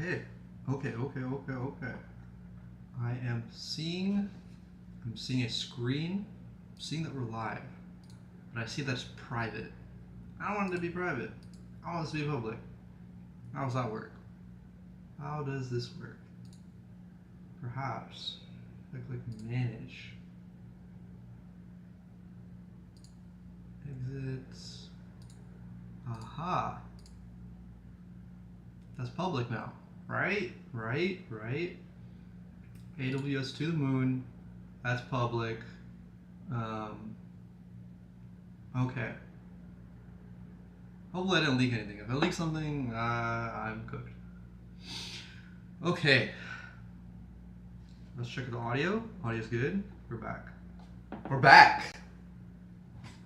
Okay. Okay. I'm seeing a screen. I'm seeing that we're live. But I see that it's private. I don't want it to be private. I want it to be public. How does that work? How does this work? Perhaps I click manage. Exits. Aha. That's public now. Right? AWS to the moon. That's public. Okay. Hopefully I didn't leak anything. If I leak something, I'm cooked. Okay. Let's check the audio. Audio's good. We're back. We're back!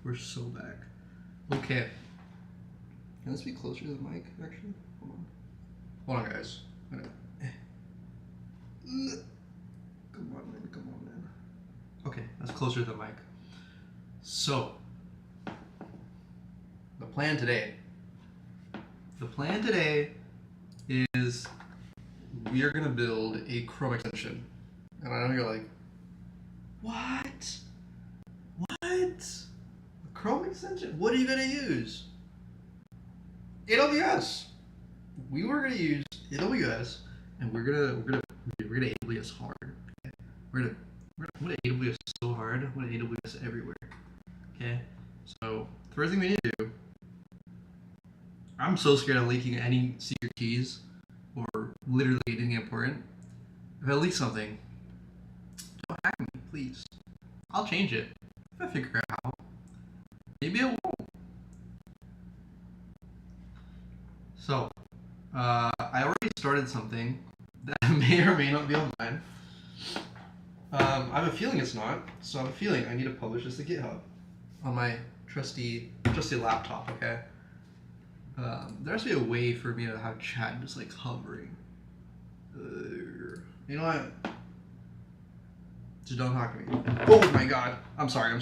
We're so back. Okay. Can this be closer to the mic, actually? Hold on, guys. Come on, man. Okay, that's closer to the mic. So, the plan today is we are gonna build a Chrome extension. And I know you're like, what? A Chrome extension? What are you gonna use? AWS. We were gonna use AWS, and we're gonna AWS hard. Okay? I'm gonna AWS so hard. I'm gonna AWS everywhere. Okay. So first thing we need to do. I'm so scared of leaking any secret keys or literally anything important. If I leak something, don't hack me, please. I'll change it if I figure out how. Maybe I won't. So, I already started something that may or may not be online. I have a feeling it's not, so I have a feeling I need to publish this to GitHub on my trusty laptop, okay? There has to be a way for me to have chat just like hovering. You know what? Just don't talk to me. Oh my god. I'm sorry.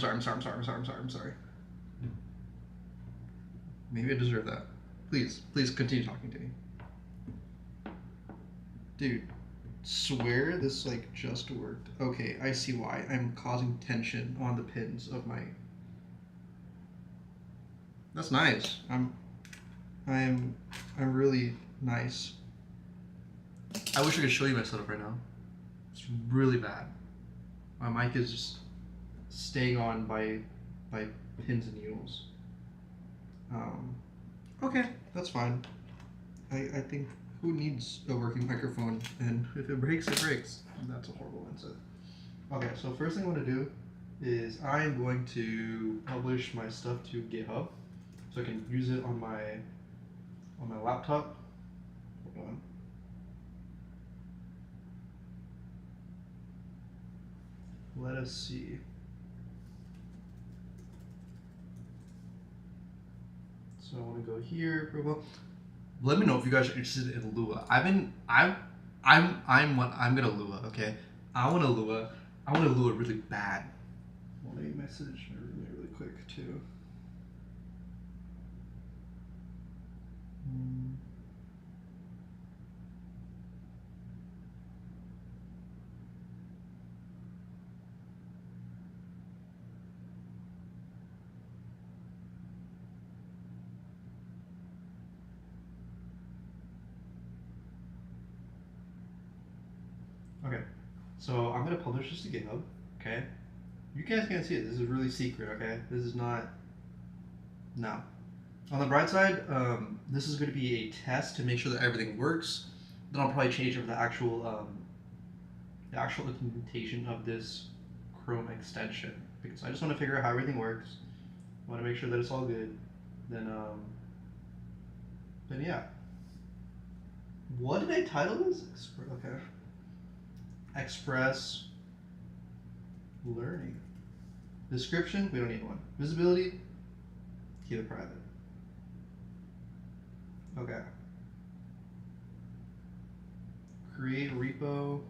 Maybe I deserve that. Please continue talking to me. Dude, swear this like just worked. Okay, I see why. I'm causing tension on the pins of my. That's nice. I'm really nice. I wish I could show you my setup right now. It's really bad. My mic is just staying on by pins and needles. Okay, that's fine. I think who needs a working microphone? And if it breaks, it breaks. That's a horrible mindset. Okay, so first thing I want to do is I'm going to publish my stuff to GitHub so I can use it on my laptop. Hold on. Let us see. So I want to go here. Let me know if you guys are interested in Lua. I'm gonna Lua. Okay, I want a Lua really bad. Well, let me message really quick too. Okay, so I'm gonna publish this to GitHub. Okay, you guys can't see it. This is really secret. Okay, this is not. No. On the bright side, this is going to be a test to make sure that everything works. Then I'll probably change over the actual implementation of this Chrome extension because I just want to figure out how everything works. I want to make sure that it's all good. Then yeah. What did I title this? Okay. Express learning. Description, we don't need one. Visibility, keep it private. Okay. Create repo.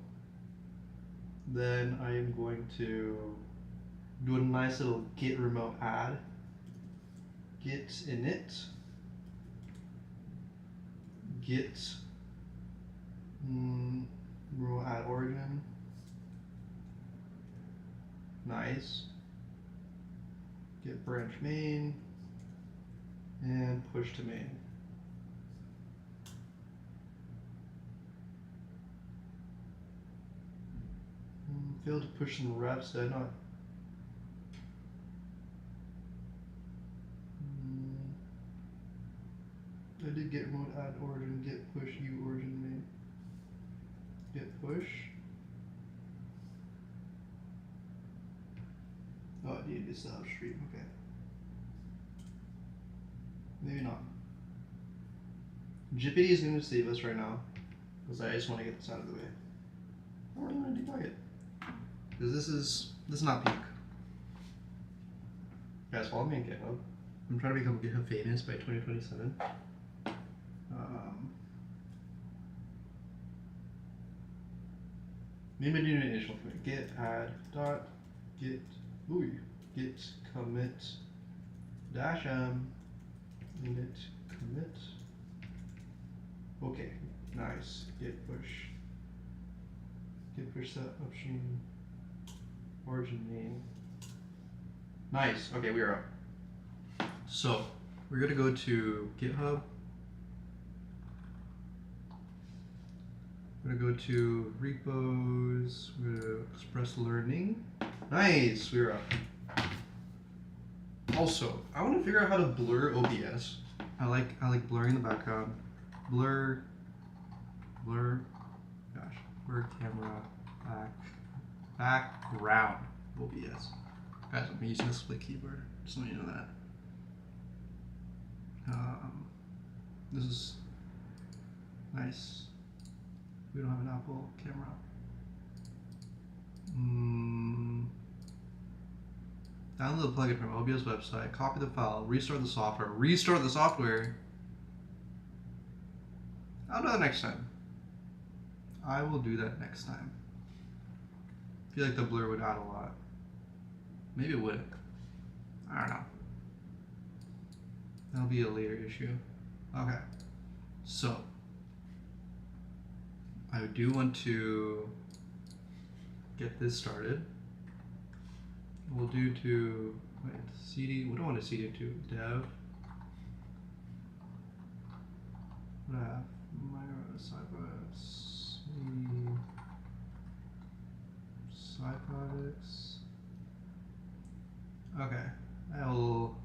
Then I am going to do a nice little git remote add. Git init. Git We'll add origin. Nice. Get branch main and push to main. Failed to push some refs. Did I not? I did get remote add origin, get push u origin main. Get push. Oh, I need to set up stream. Okay. Maybe not. Jippity is going to save us right now because I just want to get this out of the way. I don't really want to debug it because this is not peak. Guys, follow me on GitHub. I'm trying to become GitHub famous by 2027. Maybe do an initial commit. Git add dot git git commit dash m init commit. Okay, nice. Git push set upstream origin main. Nice. Okay, we are up. So we're gonna go to GitHub. We're gonna go to repos. We're gonna express learning. Nice, we're up. Also, I want to figure out how to blur OBS. I like blurring the background. Blur camera background OBS. Guys, I'm using a split keyboard. Just so you know that. This is nice. We don't have an Apple camera. Download the plugin from OBS website, copy the file, restart the software. Restart the software? I'll do that next time. I will do that next time. I feel like the blur would add a lot. Maybe it would. I don't know. That'll be a later issue. Okay. So I do want to get this started. We'll do to cd. What do I want to cd to? Dev. What do I have? Side projects. Okay. I'll.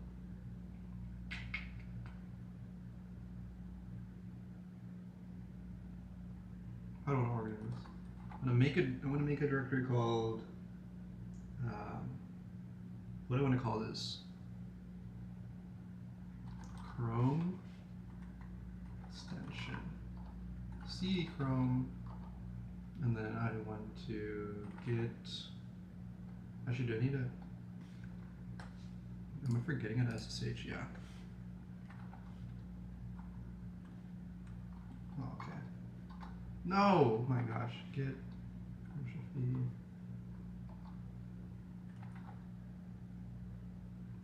How do I want to organize this? I'm gonna make a directory called. What do I want to call this? Chrome extension. C Chrome, and then I want to get. Actually, do I need a? Am I forgetting an SSH? Yeah. Oh, okay. No, my gosh. Get commercial fee.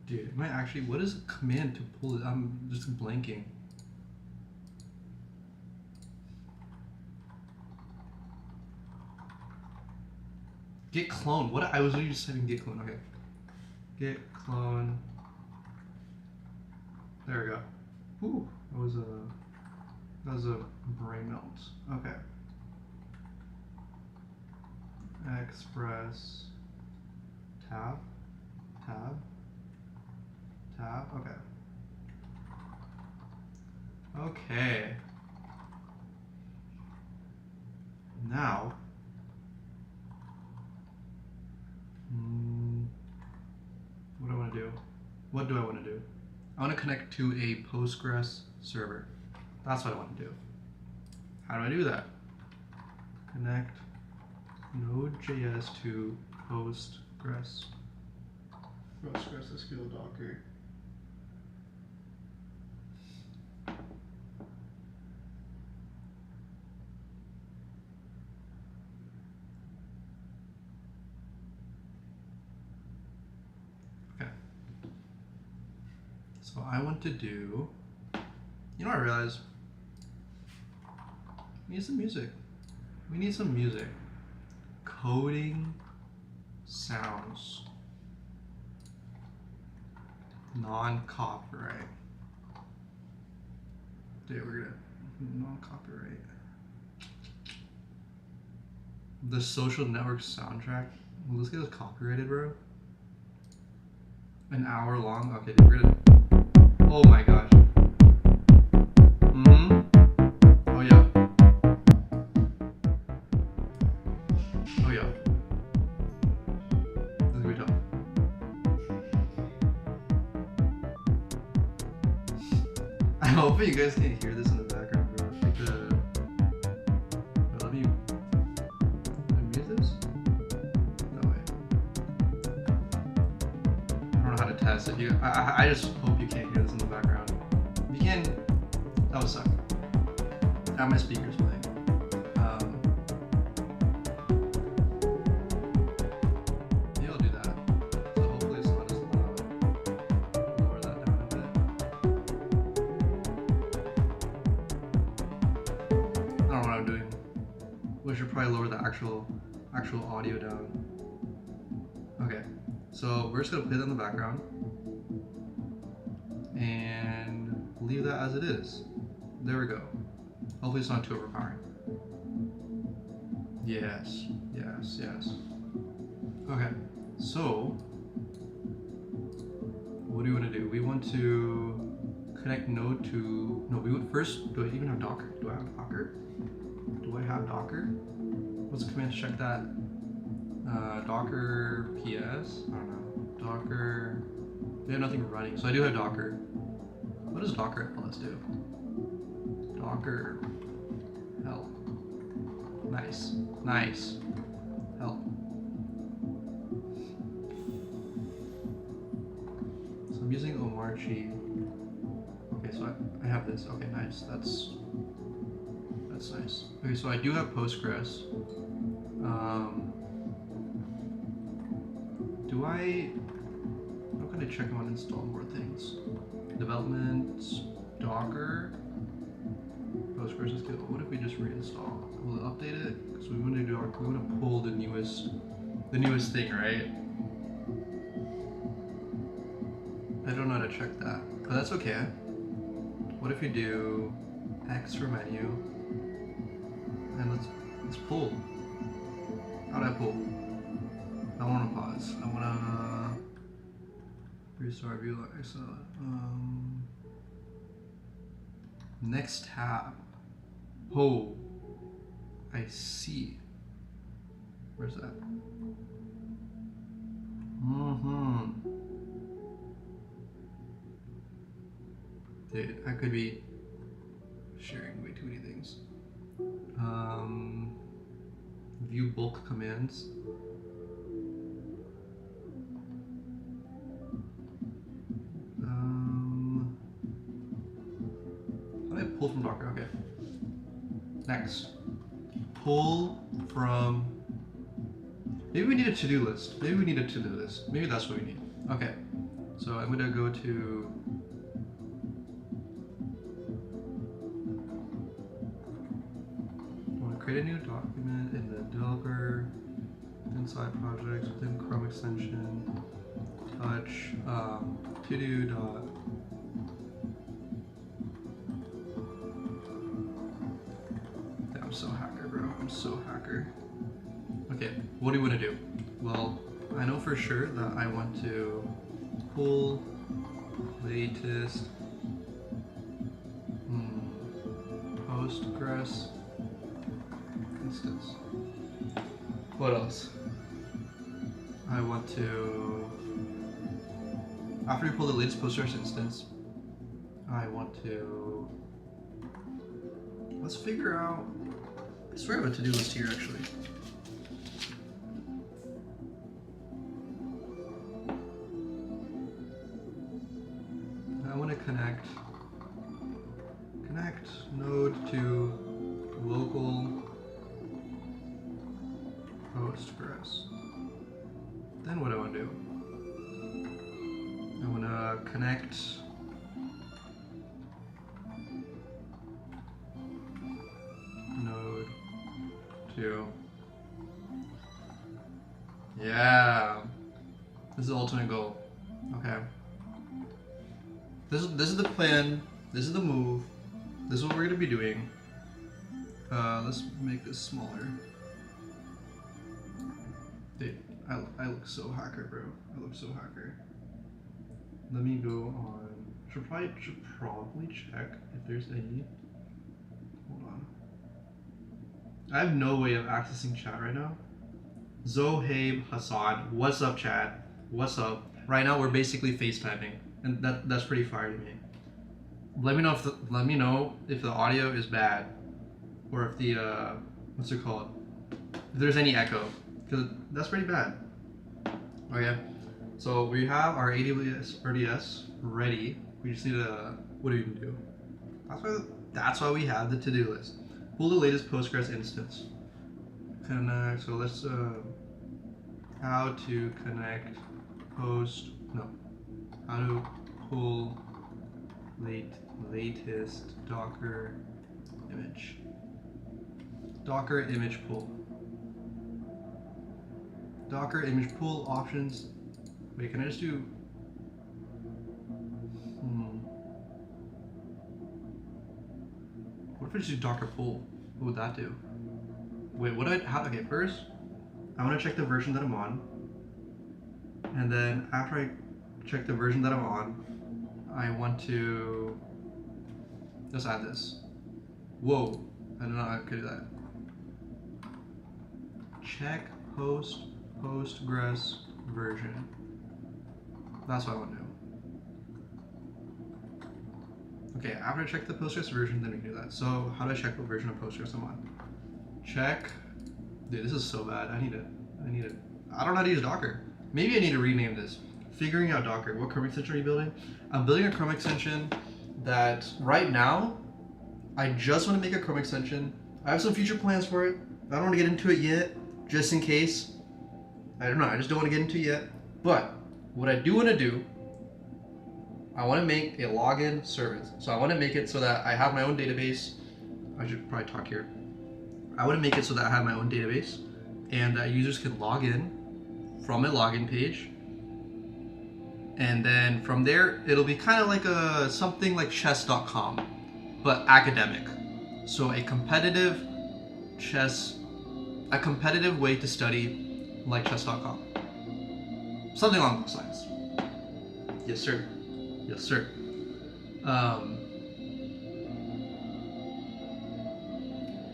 Dude, am I actually? What is a command to pull it? I'm just blanking. Git clone. What? I was just typing git clone. Okay. Git clone. There we go. Ooh, that was a brain melt. Okay. Express tab. Okay. Okay. Now. What do I want to do? What do I want to do? I want to connect to a Postgres server. That's what I want to do. How do I do that? Connect Node.js to Postgres. Postgres SQL Docker. Okay. So I want to do. You know what I realized? Use the music. We need some music. Coding sounds. Non-copyright. Dude, we're gonna non-copyright. The Social Network soundtrack. Will this get us copyrighted, bro? An hour long? Okay, dude, we're gonna. Oh my gosh. Oh yeah. Oh yeah. This is gonna be tough. I'm hoping you guys can't hear this in the background, bro. Like let me mute this? No way. I don't know how to test it. I just hope you can't hear this in the background. If you can, that would suck. I have my speakers playing. Yeah, I'll do that. So hopefully it's not as loud. Lower that down a bit. I don't know what I'm doing. We should probably lower the actual audio down. Okay, so we're just gonna play that in the background and leave that as it is. There we go. Hopefully it's not too overpowering. Yes, yes, yes. Okay, so what do we want to do? We want to connect node to, no, we would first, do I even have Docker? Do I have Docker? Do I have Docker? What's the command to check that? Docker PS? I don't know. Docker, we have nothing running, so I do have Docker. What does Docker ls do? Docker help. Nice, nice. Help. So I'm using Omarchi. Okay, so I have this. Okay, nice. That's nice. Okay, so I do have Postgres. How can I check on install more things? Development, Docker, Postgres is good. What if we just reinstall? Will it update it? Because we want to pull the newest thing, right? I don't know how to check that, but that's okay. What if you do X for menu, and let's pull. How do I pull? I want to pause. I want to restart view like so. Next tab. Oh, I see. Where's that? Dude, I could be sharing way too many things. View bulk commands. How do I pull from Docker? Okay. Next. Pull from. Maybe we need a to-do list. Maybe we need a to-do list. Maybe that's what we need. Okay. So I'm gonna go to. I want to create a new document in the developer, inside projects, within Chrome extension, touch, to-do dot. I'm so hacker, bro. I'm so hacker. Okay, what do you want to do? Well, I know for sure that I want to pull latest Postgres instance. What else? I want to, after we pull the latest Postgres instance, I want to, let's figure out, I swear I have a to-do list here actually. I want to connect node to local Postgres. Then what do I want to do? I want to connect node too. Yeah. This is the ultimate goal. Okay. This is the plan. This is the move. This is what we're gonna be doing. Let's make this smaller. Dude, I look so hacker, bro. I look so hacker. Let me go on. Should probably check if there's any. Hold on. I have no way of accessing chat right now. Zohaib Hassan, what's up, chat? What's up? Right now we're basically FaceTiming, and that's pretty fire to me. Let me know if the audio is bad, or if the what's it called? If there's any echo, because that's pretty bad. Okay, so we have our AWS RDS ready. We just need to what do we even do? That's why we have the to-do list. Pull the latest Postgres instance. Connect. So let's how to connect how to pull latest Docker image. Docker image pull. Docker image pull options. Wait, can I just do? What if I just do Docker pull? What would that do? Wait, okay, first, I want to check the version that I'm on. And then after I check the version that I'm on, I want to just add this. Whoa, I don't know how I could do that. Check Postgres version. That's what I want to do. Okay, after I check the Postgres version, then we can do that. So how do I check what version of Postgres I'm on? Check. Dude, this is so bad. I need it. I don't know how to use Docker. Maybe I need to rename this. Figuring out Docker. What Chrome extension are you building? I'm building a Chrome extension that right now, I just want to make a Chrome extension. I have some future plans for it. I don't want to get into it yet, just in case. I don't know. I just don't want to get into it yet. But what I do want to do, I want to make a login service. So I want to make it so that I have my own database. I should probably talk here. I want to make it so that I have my own database and that users can log in from a login page. And then from there, it'll be kind of like something like chess.com, but academic. So a competitive way to study like chess.com. Something along those lines. Yes, sir. Yes, sir.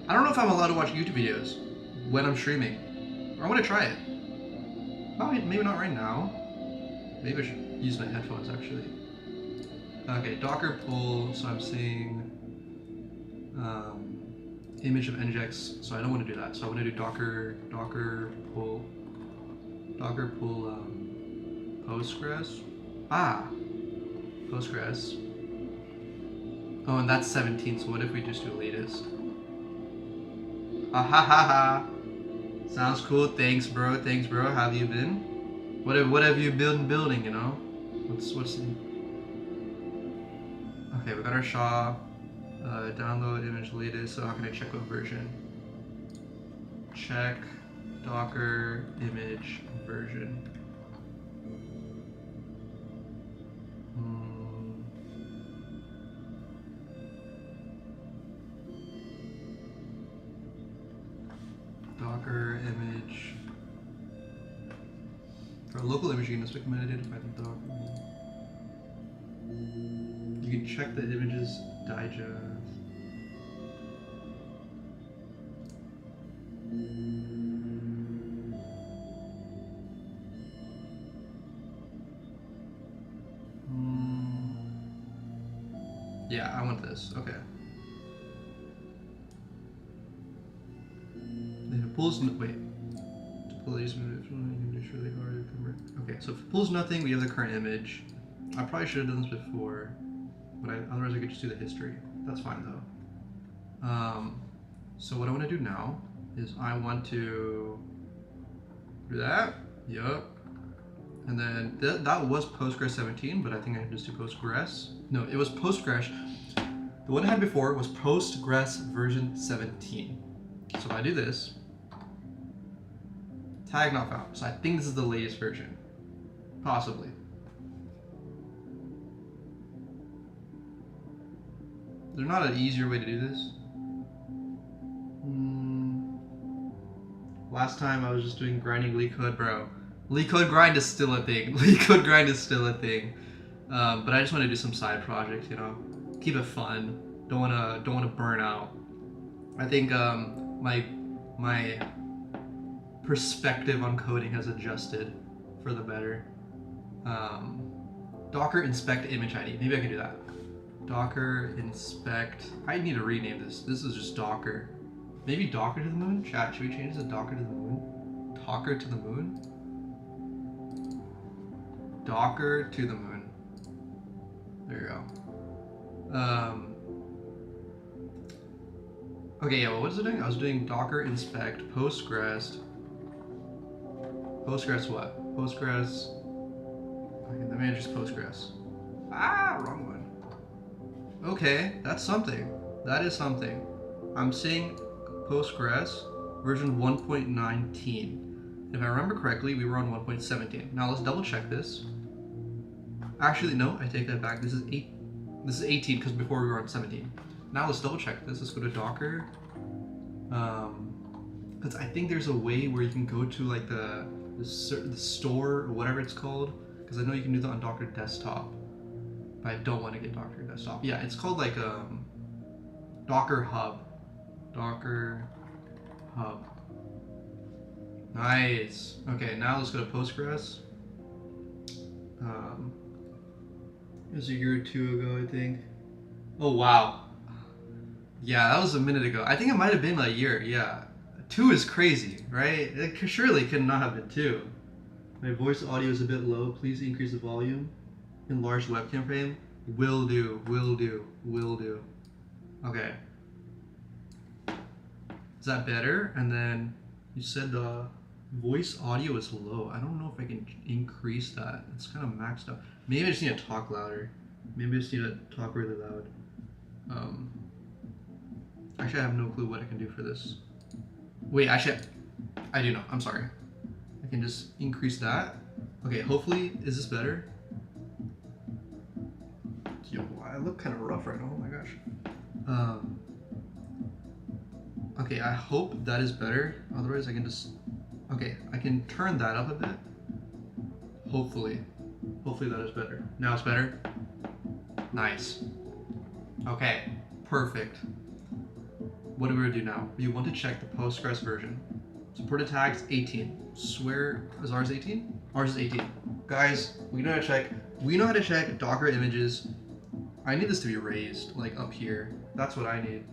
I don't know if I'm allowed to watch YouTube videos when I'm streaming. I want to try it. Maybe not right now. Maybe I should use my headphones actually. Okay, Docker pull. So I'm seeing image of nginx. So I don't want to do that. So I want to do Docker pull Postgres. Postgres. Oh, and that's 17. So what if we just do latest? Ha. Sounds cool. Thanks, bro. How have you been? What have you been building? You know, what's the? Okay, we got our SHA. Download image latest. So how can I check what version? Check Docker image version. Docker image. For a local image, you can just recommend it by the Docker. You can check the images digest. Yeah, I want this. Okay. Wait. To pull these images, it's really hard to convert. Okay, so if it pulls nothing, we have the current image. I probably should have done this before, but otherwise I could just do the history. That's fine though. So what I want to do now is I want to do that. Yup. And then that was Postgres 17, but I think I can just do Postgres. No, it was Postgres. The one I had before was Postgres version 17. So if I do this, Tag not found. So I think this is the latest version. Possibly. There's not an easier way to do this. Last time I was just doing grinding LeetCode, bro. LeetCode grind is still a thing. LeetCode grind is still a thing. But I just want to do some side projects, you know, keep it fun. Don't wanna burn out. I think my perspective on coding has adjusted for the better. Docker inspect image ID. Maybe I can do that. Docker inspect. I need to rename this. This is just Docker. Maybe Docker to the moon? Chat, should we change this to Docker to the moon? Docker to the moon? Docker to the moon. There you go. Okay, yeah, what was I doing? I was doing Docker inspect Postgres. Postgres what? Postgres. Okay, the manager's Postgres. Ah, wrong one. Okay, that's something. That is something. I'm seeing Postgres version 1.19. If I remember correctly, we were on 1.17. Now let's double check this. Actually, no, I take that back. This is 18 because before we were on 17. Now let's double check this. Let's go to Docker. Because I think there's a way where you can go to like the store or whatever it's called. Because I know you can do that on Docker desktop. But I don't want to get Docker desktop. Yeah, it's called like Docker Hub. Docker Hub. Nice. Okay, now let's go to Postgres. It was a year or two ago, I think. Oh wow. Yeah, that was a minute ago. I think it might have been a year. Yeah, 2 is crazy, right? It surely could not have been 2. My voice audio is a bit low. Please increase the volume. Enlarge webcam frame. Will do. Will do. Will do. Okay. Is that better? And then you said the voice audio is low. I don't know if I can increase that. It's kind of maxed out. Maybe I just need to talk louder. Maybe I just need to talk really loud. Actually, I have no clue what I can do for this. Wait, actually, I do know. I'm sorry. I can just increase that. Okay, hopefully, is this better? Yo, I look kind of rough right now. Oh my gosh. Okay, I hope that is better. Otherwise, I can just... Okay, I can turn that up a bit. Hopefully. Hopefully that is better. Now it's better? Nice. Okay, perfect. What do we do now? We want to check the Postgres version. Supported tags 18. Swear, is ours 18? Ours is 18. Guys, we know how to check. We know how to check Docker images. I need this to be raised, like up here. That's what I need.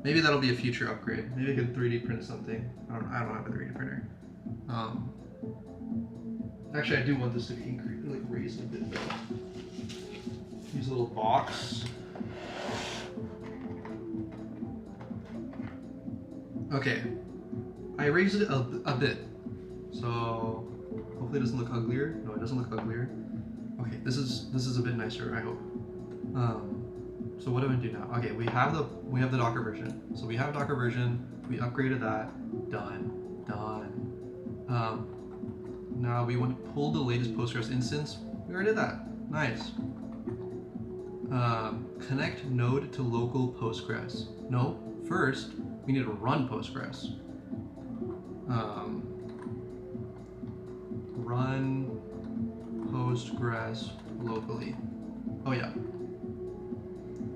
Maybe that'll be a future upgrade. Maybe I can 3D print something. I don't have a 3D printer. Actually, I do want this to be increased, like raised a bit though. Use a little box. Okay, I raised it a bit, so hopefully it doesn't look uglier. No, it doesn't look uglier. Okay, this is a bit nicer, I hope. So what do we do now? Okay, we have the Docker version. So we have Docker version. We upgraded that. Done. Now we want to pull the latest Postgres instance. We already did that. Nice. Connect node to local Postgres. No, first we need to run Postgres. Run Postgres locally. Oh yeah.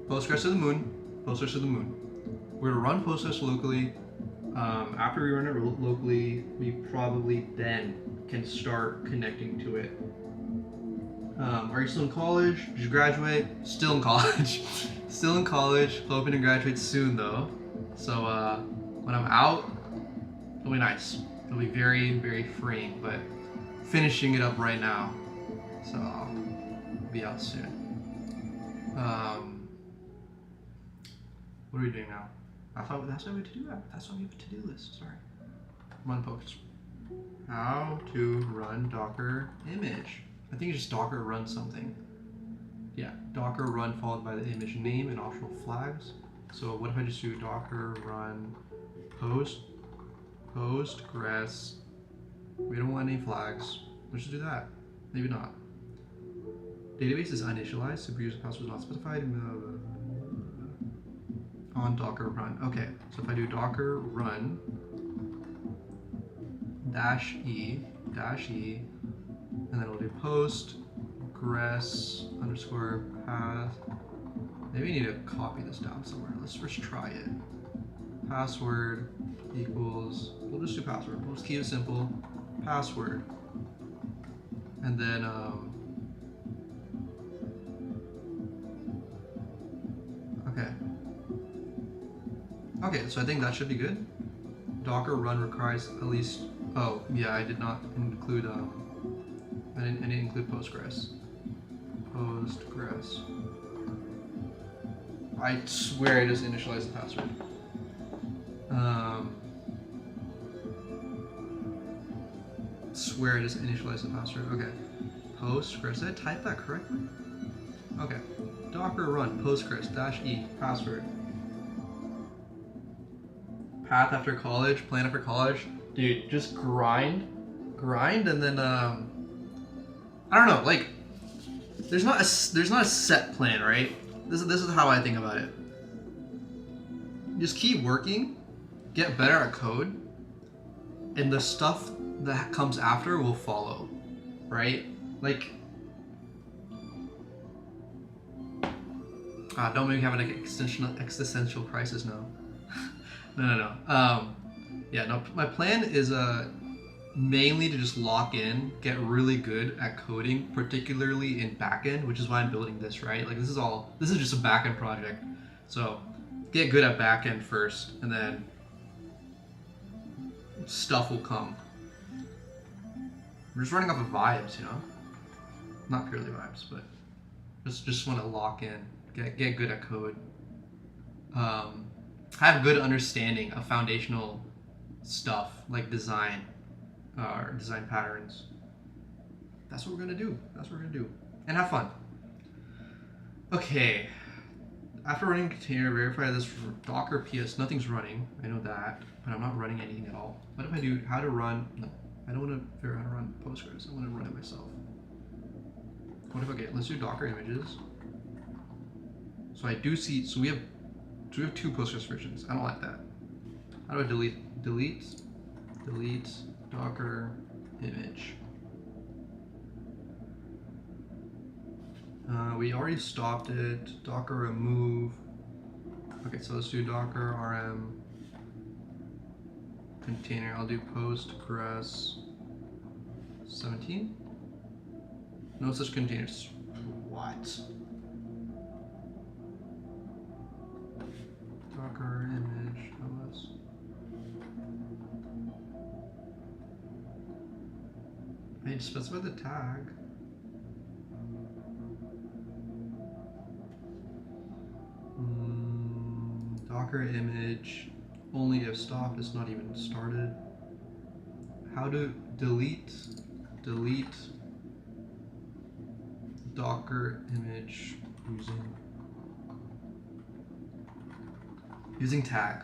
Postgres to the moon. Postgres to the moon. We're gonna run Postgres locally. After we run it locally, we probably then can start connecting to it. Are you still in college? Did you graduate? Still in college. Still in college. Hoping to graduate soon though. So when I'm out, it'll be nice. It'll be very, very freeing, but finishing it up right now. So I'll be out soon. What are we doing now? I thought that's why we have to do that. That's why we have a to-do list. Sorry. Run post. How to run Docker image. I think it's just Docker run something. Yeah, Docker run followed by the image name and optional flags. So what if I just do Docker run Postgres. We don't want any flags. Let's just do that. Maybe not. Database is uninitialized. Super user password is not specified. On Docker run. Okay, so if I do Docker run -e, and then we'll do postgres underscore path. Maybe we need to copy this down somewhere. Let's first try it. Password equals, we'll just do password. We'll just keep it simple. Password. And then, okay, so I think that should be good. Docker run requires at least, oh, yeah, I did not include, I didn't include Postgres. Postgres. I swear I just initialized the password. Swear I just initialized the password. Okay. Postgres. Did I type that correctly? Okay. Docker run Postgres -e password. Path after college, plan after college. Dude, just grind, and then I don't know. Like, there's not a set plan, right? This is how I think about it. Just keep working, get better at code, and the stuff that comes after will follow, right? Like, don't make me have an existential crisis now. No. Yeah, no. My plan is mainly to just lock in, get really good at coding, particularly in backend, which is why I'm building this, right? Like, this is just a backend project. So get good at backend first, and then stuff will come. We're just running off of vibes, you know? Not purely vibes, but just want to lock in, get good at code. Have good understanding of foundational stuff like design, or design patterns. That's what we're gonna do. And have fun. Okay. After running container, verify this for Docker PS. Nothing's running. I know that, but I'm not running anything at all. What if I do how to run? No, I don't want to figure out how to run Postgres. I want to run it myself. What if let's do Docker images. So I do see. So we have two Postgres versions. I don't like that. How do I delete Docker image? We already stopped it. Docker remove. Okay, so let's do Docker rm container. I'll do Postgres 17. No such containers. What? Docker image ls. I need to specify the tag. Docker image only if stop is not even started. How to delete Docker image using tag.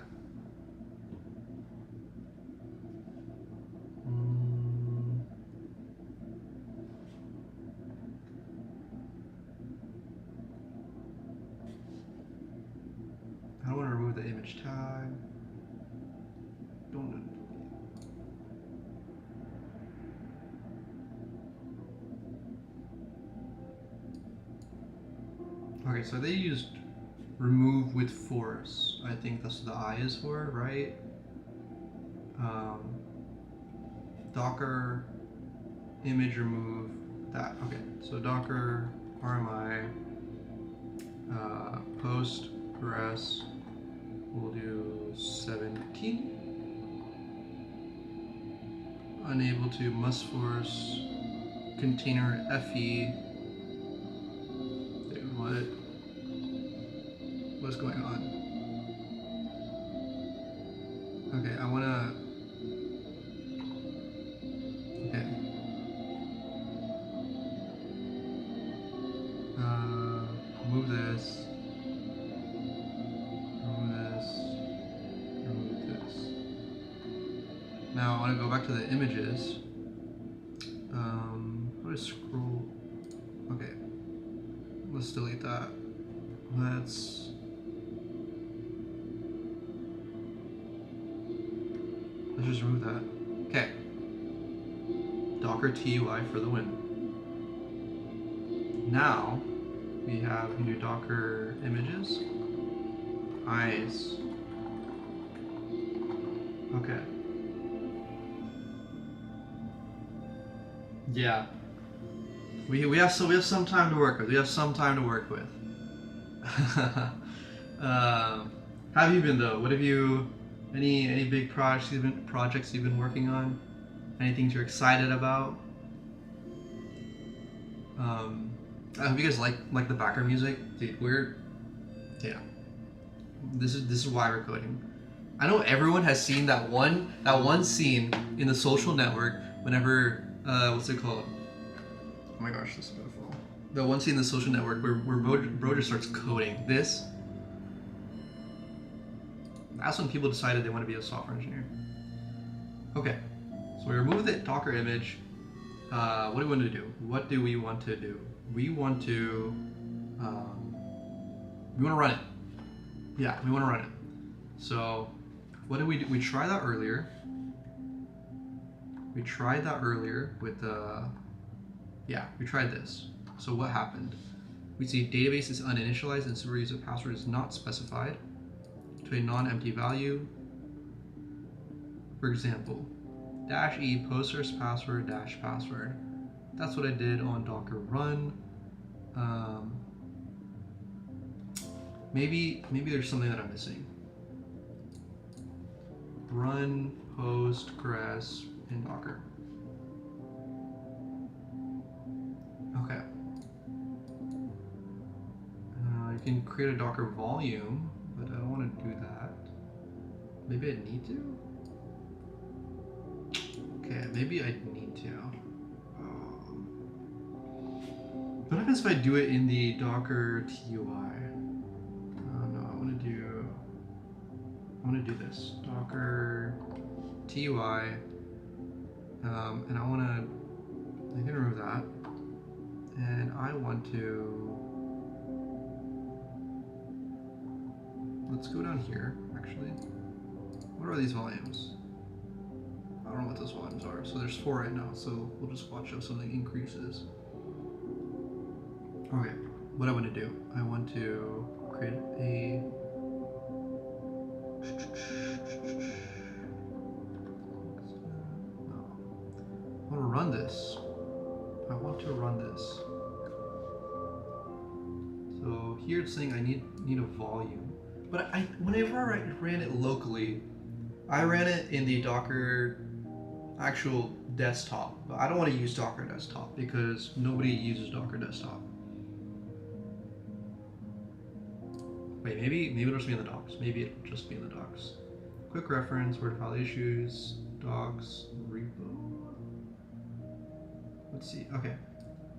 I don't want to remove the image tag. Don't. Okay, so they used remove with force. I think that's what the I is for, right? Docker image remove that. Okay, so Docker RMI Postgres. We'll do 17. Unable to must force container FE. Dude, what's going on? Okay, I wanna. Okay. Remove this. Remove this. Now I want to go back to the images. How do I scroll? Okay, let's delete that. Let's just remove that. Okay. Docker TUI for the win. Now we have new Docker images. Eyes. Okay. Yeah. We have some time to work with. How have you been though? What have you? Any big projects you've been working on? Any things you're excited about? I hope you guys like the background music, dude. This is why we're coding. I know everyone has seen that one scene in The Social Network whenever what's it called? Oh my gosh, this is gonna fall. The one scene in The Social Network where Bro just starts coding this. That's when people decided they want to be a software engineer. Okay, so we remove the Docker image. What do we want to do? What do we want to do? We want to run it. Yeah, we want to run it. So what did we do? We tried that earlier. We tried with we tried this. So what happened? We see database is uninitialized and super user password is not specified to a non-empty value. For example, -e post source password -password. That's what I did on Docker run. Maybe there's something that I'm missing. Run Postgres in Docker. Okay. You can create a Docker volume, but I don't want to do that. Maybe I need to? Okay, maybe I need to. What happens if I do it in the Docker TUI? No, I want to do this. Docker TUI, and I can remove that, and I want to, let's go down here, actually. What are these volumes? I don't know what those volumes are. So there's 4 right now, so we'll just watch if something increases. Okay, what I want to do, I want to create a I want to run this. So here it's saying I need a volume, but whenever I ran it locally, I ran it in the Docker actual desktop, but I don't want to use Docker desktop because nobody uses Docker desktop. Wait, maybe it'll just be in the docs. Quick reference, word file issues, docs, repo. Let's see. Okay,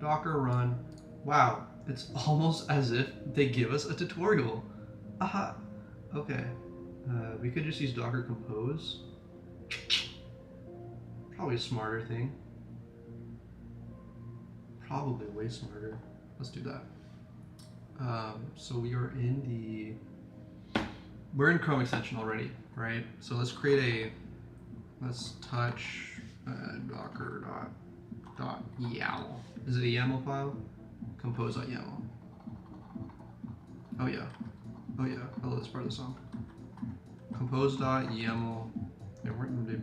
Docker run. Wow, it's almost as if they give us a tutorial. Aha. Okay, we could just use Docker compose. Probably a smarter thing. Probably way smarter. Let's do that. So we're in Chrome extension already, right? So let's touch docker.yaml. Is it a YAML file? Compose.yaml. Oh yeah. I love this part of the song. Compose.yaml.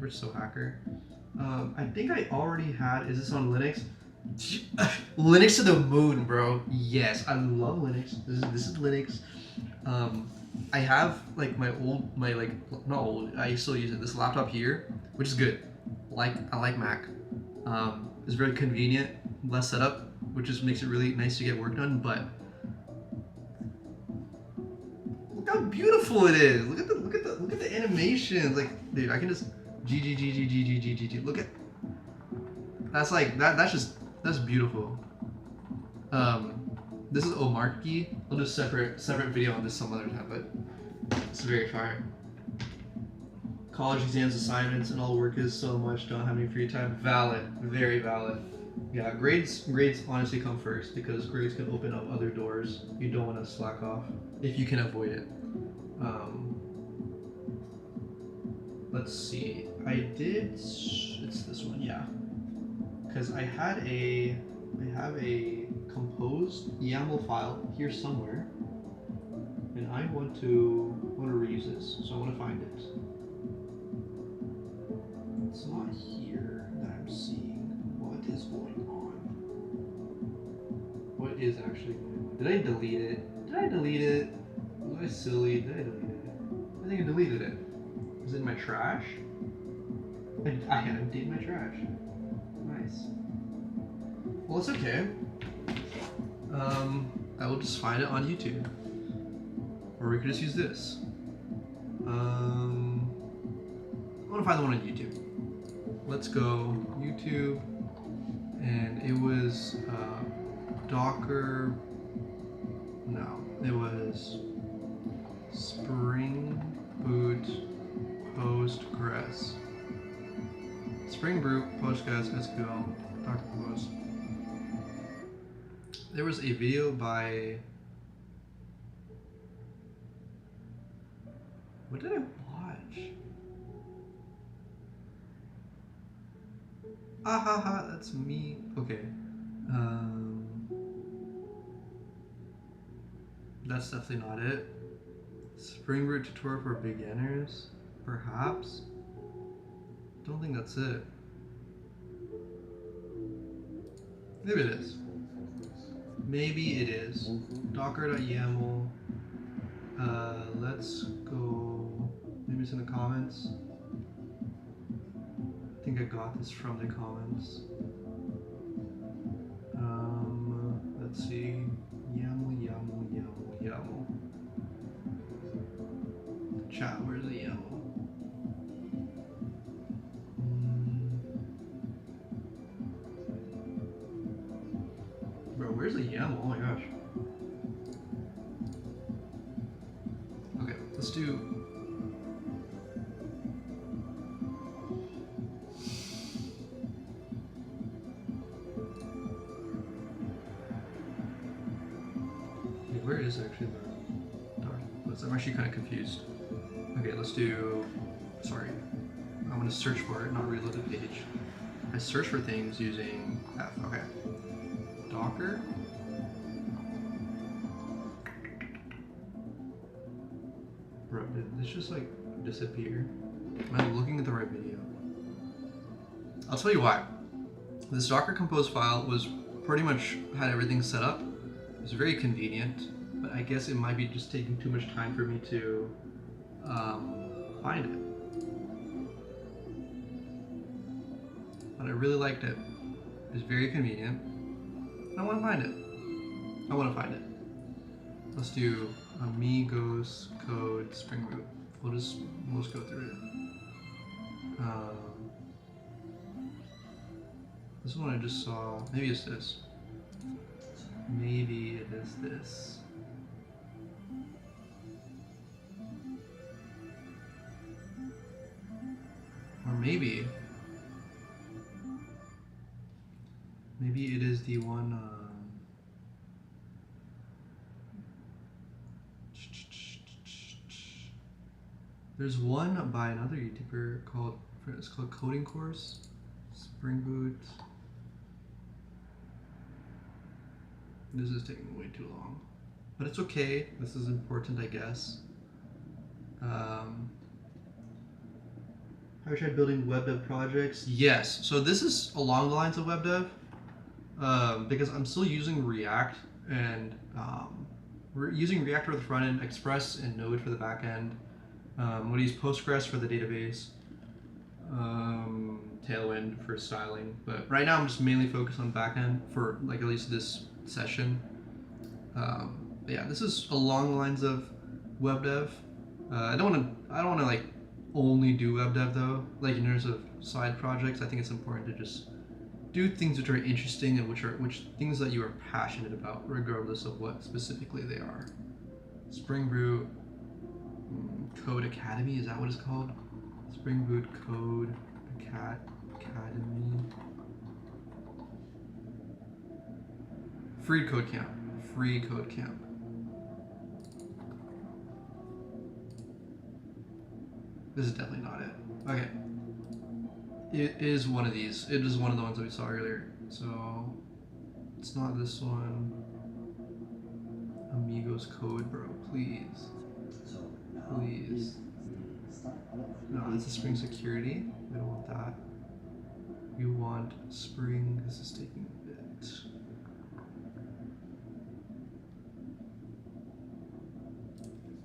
We're so hacker. I think I already had, is this on Linux? Linux to the moon, bro. Yes, I love Linux. This is Linux. I have like not old, I still use it, this laptop here, which is good. I like Mac. It's very convenient, less setup, which just makes it really nice to get work done, but look how beautiful it is. Look at the animations. Like, dude, I can just G. Look at, that's like that's beautiful. This is Omarki. I'll do a separate video on this some other time, but it's very fire. college exams, assignments, and all work is so much. Don't have any free time. Valid, very valid. Yeah, grades honestly come first because grades can open up other doors. You don't want to slack off if you can avoid it. Let's see. It's this one, yeah. Because I have a composed YAML file here somewhere, and I want to reuse this, so I want to find it. It's not here that I'm seeing. What is going on? What is actually going on? Did I delete it? Was I silly? Did I delete it? I think I deleted it. Is it in my trash? I emptied my trash. Nice. Well, it's okay. I will just find it on YouTube. Or we could just use this. I want to find the one on YouTube. Let's go YouTube, and it was Docker. No, it was Spring Boot Postgres. Spring Boot Postgres SQL Docker Compose. There was a video by. What did I watch? Ahaha, that's me. Okay. That's definitely not it. Spring Boot tutorial for beginners, perhaps. Don't think that's it. Maybe it is. Maybe it is. Docker.yaml. Let's go. Maybe it's in the comments. I think I got this from the comments. Let's see. YAML. Chat, where's the YAML? Bro, where's the YAML? Oh my gosh. Okay, let's do. Where is actually the document? I'm actually kind of confused. Okay, let's do. Sorry, I'm gonna search for it, not reload the page. I search for things using F. Okay. Docker. Bro, did this just like disappear? Am I looking at the right video? I'll tell you why. This Docker Compose file was pretty much had everything set up. It was very convenient, but I guess it might be just taking too much time for me to find it. But I really liked it. It was very convenient. I want to find it. Let's do amigos code Spring Boot. We'll just go through it. This one I just saw. Maybe it's this. Maybe it is this. Or maybe it is the one. There's one by another YouTuber it's called Coding Course, Spring Boot. This is taking way too long, but it's okay. This is important, I guess. Have you tried building web dev projects? Yes. So this is along the lines of web dev, because I'm still using React and we're using React for the front end, Express and Node for the back end. I'm going to use Postgres for the database, Tailwind for styling. But right now I'm just mainly focused on back end for like at least this session. But yeah, this is along the lines of web dev. I don't want to like only do web dev though. Like in terms of side projects, I think it's important to just do things which are interesting and which things that you are passionate about, regardless of what specifically they are. Spring Boot Code Academy, is that what it's called? Spring Boot Code Academy. Free code camp. Free code camp. This is definitely not it. Okay. It is one of these. It is one of the ones that we saw earlier. So it's not this one. Amigos code, bro. Please. Please. No, this is Spring Security. We don't want that. We want Spring. This is taking a bit.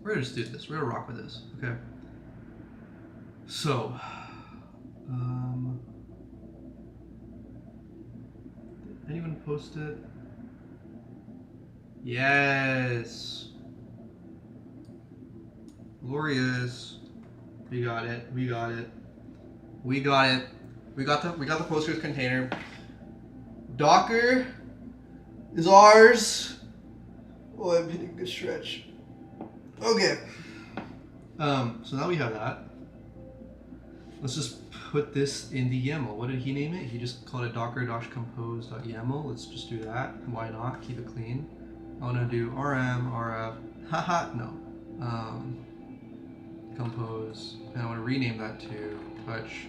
We're gonna just do this. We're gonna rock with this. Okay. So, did anyone post it? Yes. Glorious. We got it. We got it. We got it. We got the Postgres container. Docker is ours. Oh, I'm hitting a stretch. Okay. So now we have that. Let's just put this in the YAML. What did he name it? He just called it docker-compose.yaml. Let's just do that. Why not? Keep it clean. I want to do rm, rf, haha, no. Compose, and I want to rename that to touch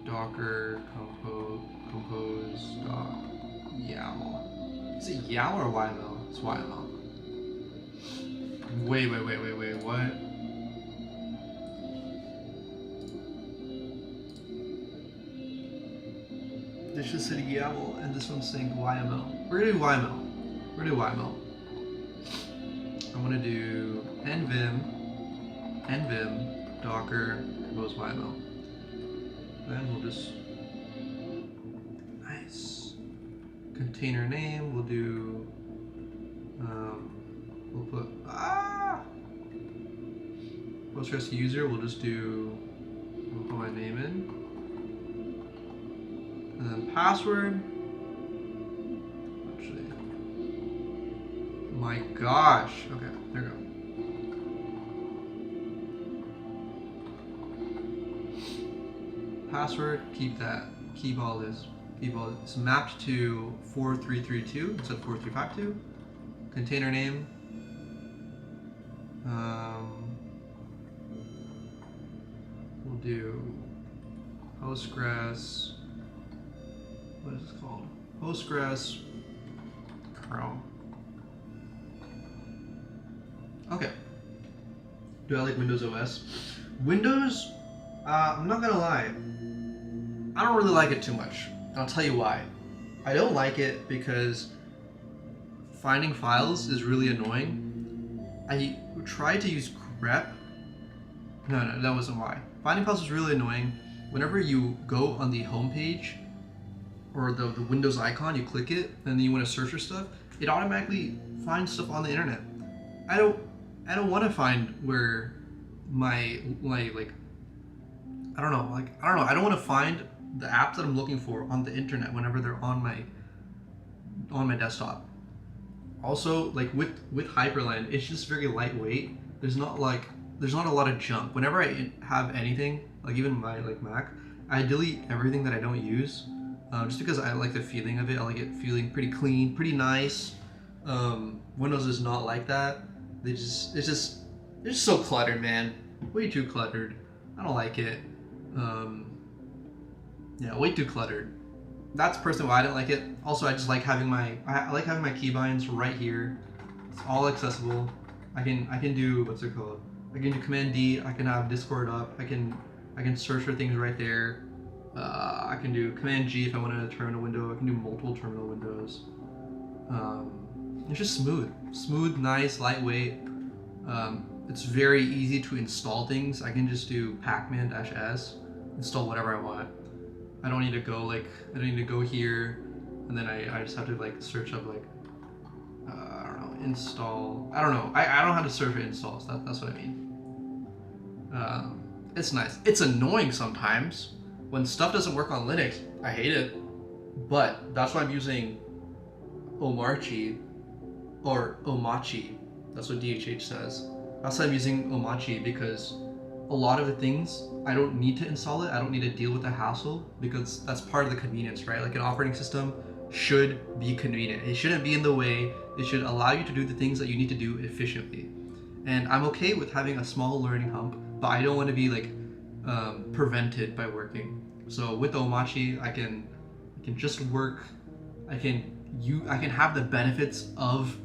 docker compose.yaml. Is it YAML or YML? It's YML. Wait, what? This just said YAML, and this one's saying YML. We're gonna do YML. We're gonna do YML. I'm gonna do nvim docker compose YML. Then we'll just nice container name. We'll do we'll put Postgres user. We'll just do we'll put my name in. And then password. Actually, my gosh. Okay, there we go. Password. Keep that. Keep all this. Keep all this. It's mapped to 4332 instead of 4352. Container name. We'll do Postgres. What is this called? Postgres Chrome. Okay. Do I like Windows OS? Windows, I'm not gonna lie, I don't really like it too much. I'll tell you why. I don't like it because finding files is really annoying. I tried to use grep. No, that wasn't why. Finding files is really annoying. Whenever you go on the home page, or the Windows icon, you click it, and then you want to search for stuff, it automatically finds stuff on the internet. I don't want to find where my like I don't know. I don't want to find the apps that I'm looking for on the internet whenever they're on my desktop. Also, like with Hyperland, it's just very lightweight. There's not a lot of junk. Whenever I have anything, like even my Mac, I delete everything that I don't use. Just because I like the feeling of it. I like it feeling pretty clean, pretty nice. Windows is not like that. It's just so cluttered, man. Way too cluttered. I don't like it. Yeah, way too cluttered. That's personally why I didn't like it. Also, I just like having I like having my keybinds right here. It's all accessible. I can do, what's it called? I can do Command D. I can have Discord up. I can search for things right there. I can do Command G if I wanted to turn a window. I can do multiple terminal windows. It's just smooth, nice, lightweight. It's very easy to install things. I can just do pacman-s, install whatever I want. I don't need to go here, and then I just have to search up I don't know, install. I don't know. I don't know how to search for installs. That's what I mean. It's nice. It's annoying sometimes when stuff doesn't work on Linux. I hate it, but that's why I'm using Omarchi or Omachi. That's what DHH says. That's why I'm using Omachi, because a lot of the things, I don't need to install it. I don't need to deal with the hassle because that's part of the convenience, right? Like an operating system should be convenient. It shouldn't be in the way. It should allow you to do the things that you need to do efficiently. And I'm okay with having a small learning hump, but I don't want to be like prevented by working. So with Omachi, I can just work. I can have the benefits of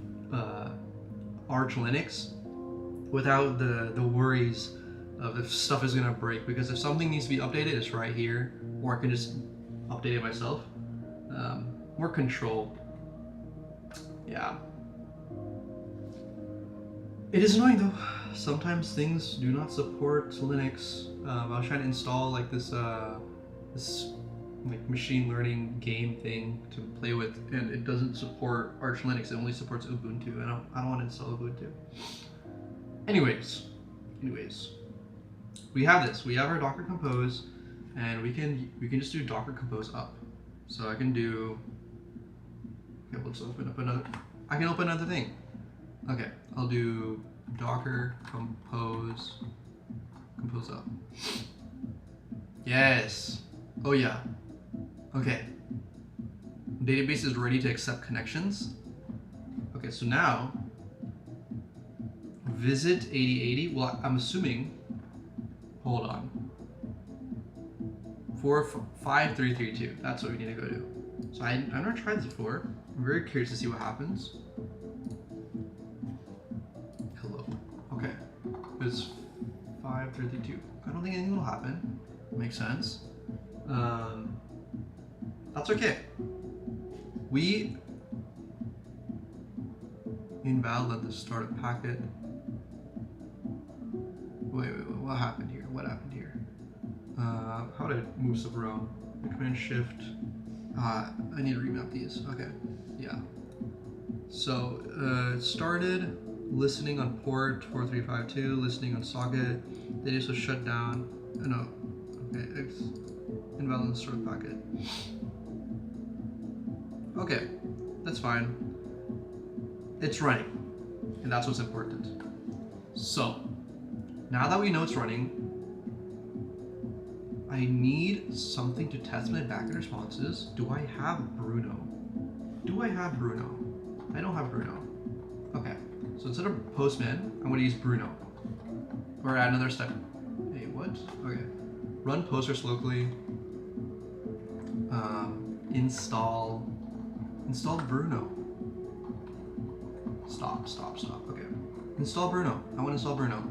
Arch Linux without the worries of if stuff is gonna break. Because if something needs to be updated, it's right here, or I can just update it myself. More control. Yeah. It is annoying though. Sometimes things do not support Linux. I was trying to install like this like machine learning game thing to play with, and it doesn't support Arch Linux. It only supports Ubuntu. I don't want to install Ubuntu. Anyways, we have this. We have our Docker Compose, and we can just do Docker Compose up. So I can do. Okay, let's open up another. I can open another thing. Okay, I'll do Docker Compose up. Yes. Oh yeah. Okay. Database is ready to accept connections. Okay, so now visit 8080. Well, I'm assuming. Hold on. 45332. That's what we need to go to. So I've never tried this before. I'm very curious to see what happens. Hello. Okay. It's 5332. I don't think anything will happen. Makes sense. That's okay. We invalid at the start of packet. Wait, what happened here? What happened here? How did I move stuff around? Command Shift. I need to remap these. Okay, yeah. So it started listening on port 4352, listening on socket. They just was shut down. No, okay. Invalid start of packet. Okay, that's fine. It's running, and that's what's important. So now that we know it's running, I need something to test my backend responses. Do I have Bruno? I don't have Bruno. Okay, so instead of Postman, I'm gonna use Bruno. Or add another step. Hey, what? Okay. Run Postgres locally. Install Bruno. Stop. Okay. Install Bruno. I want to install Bruno.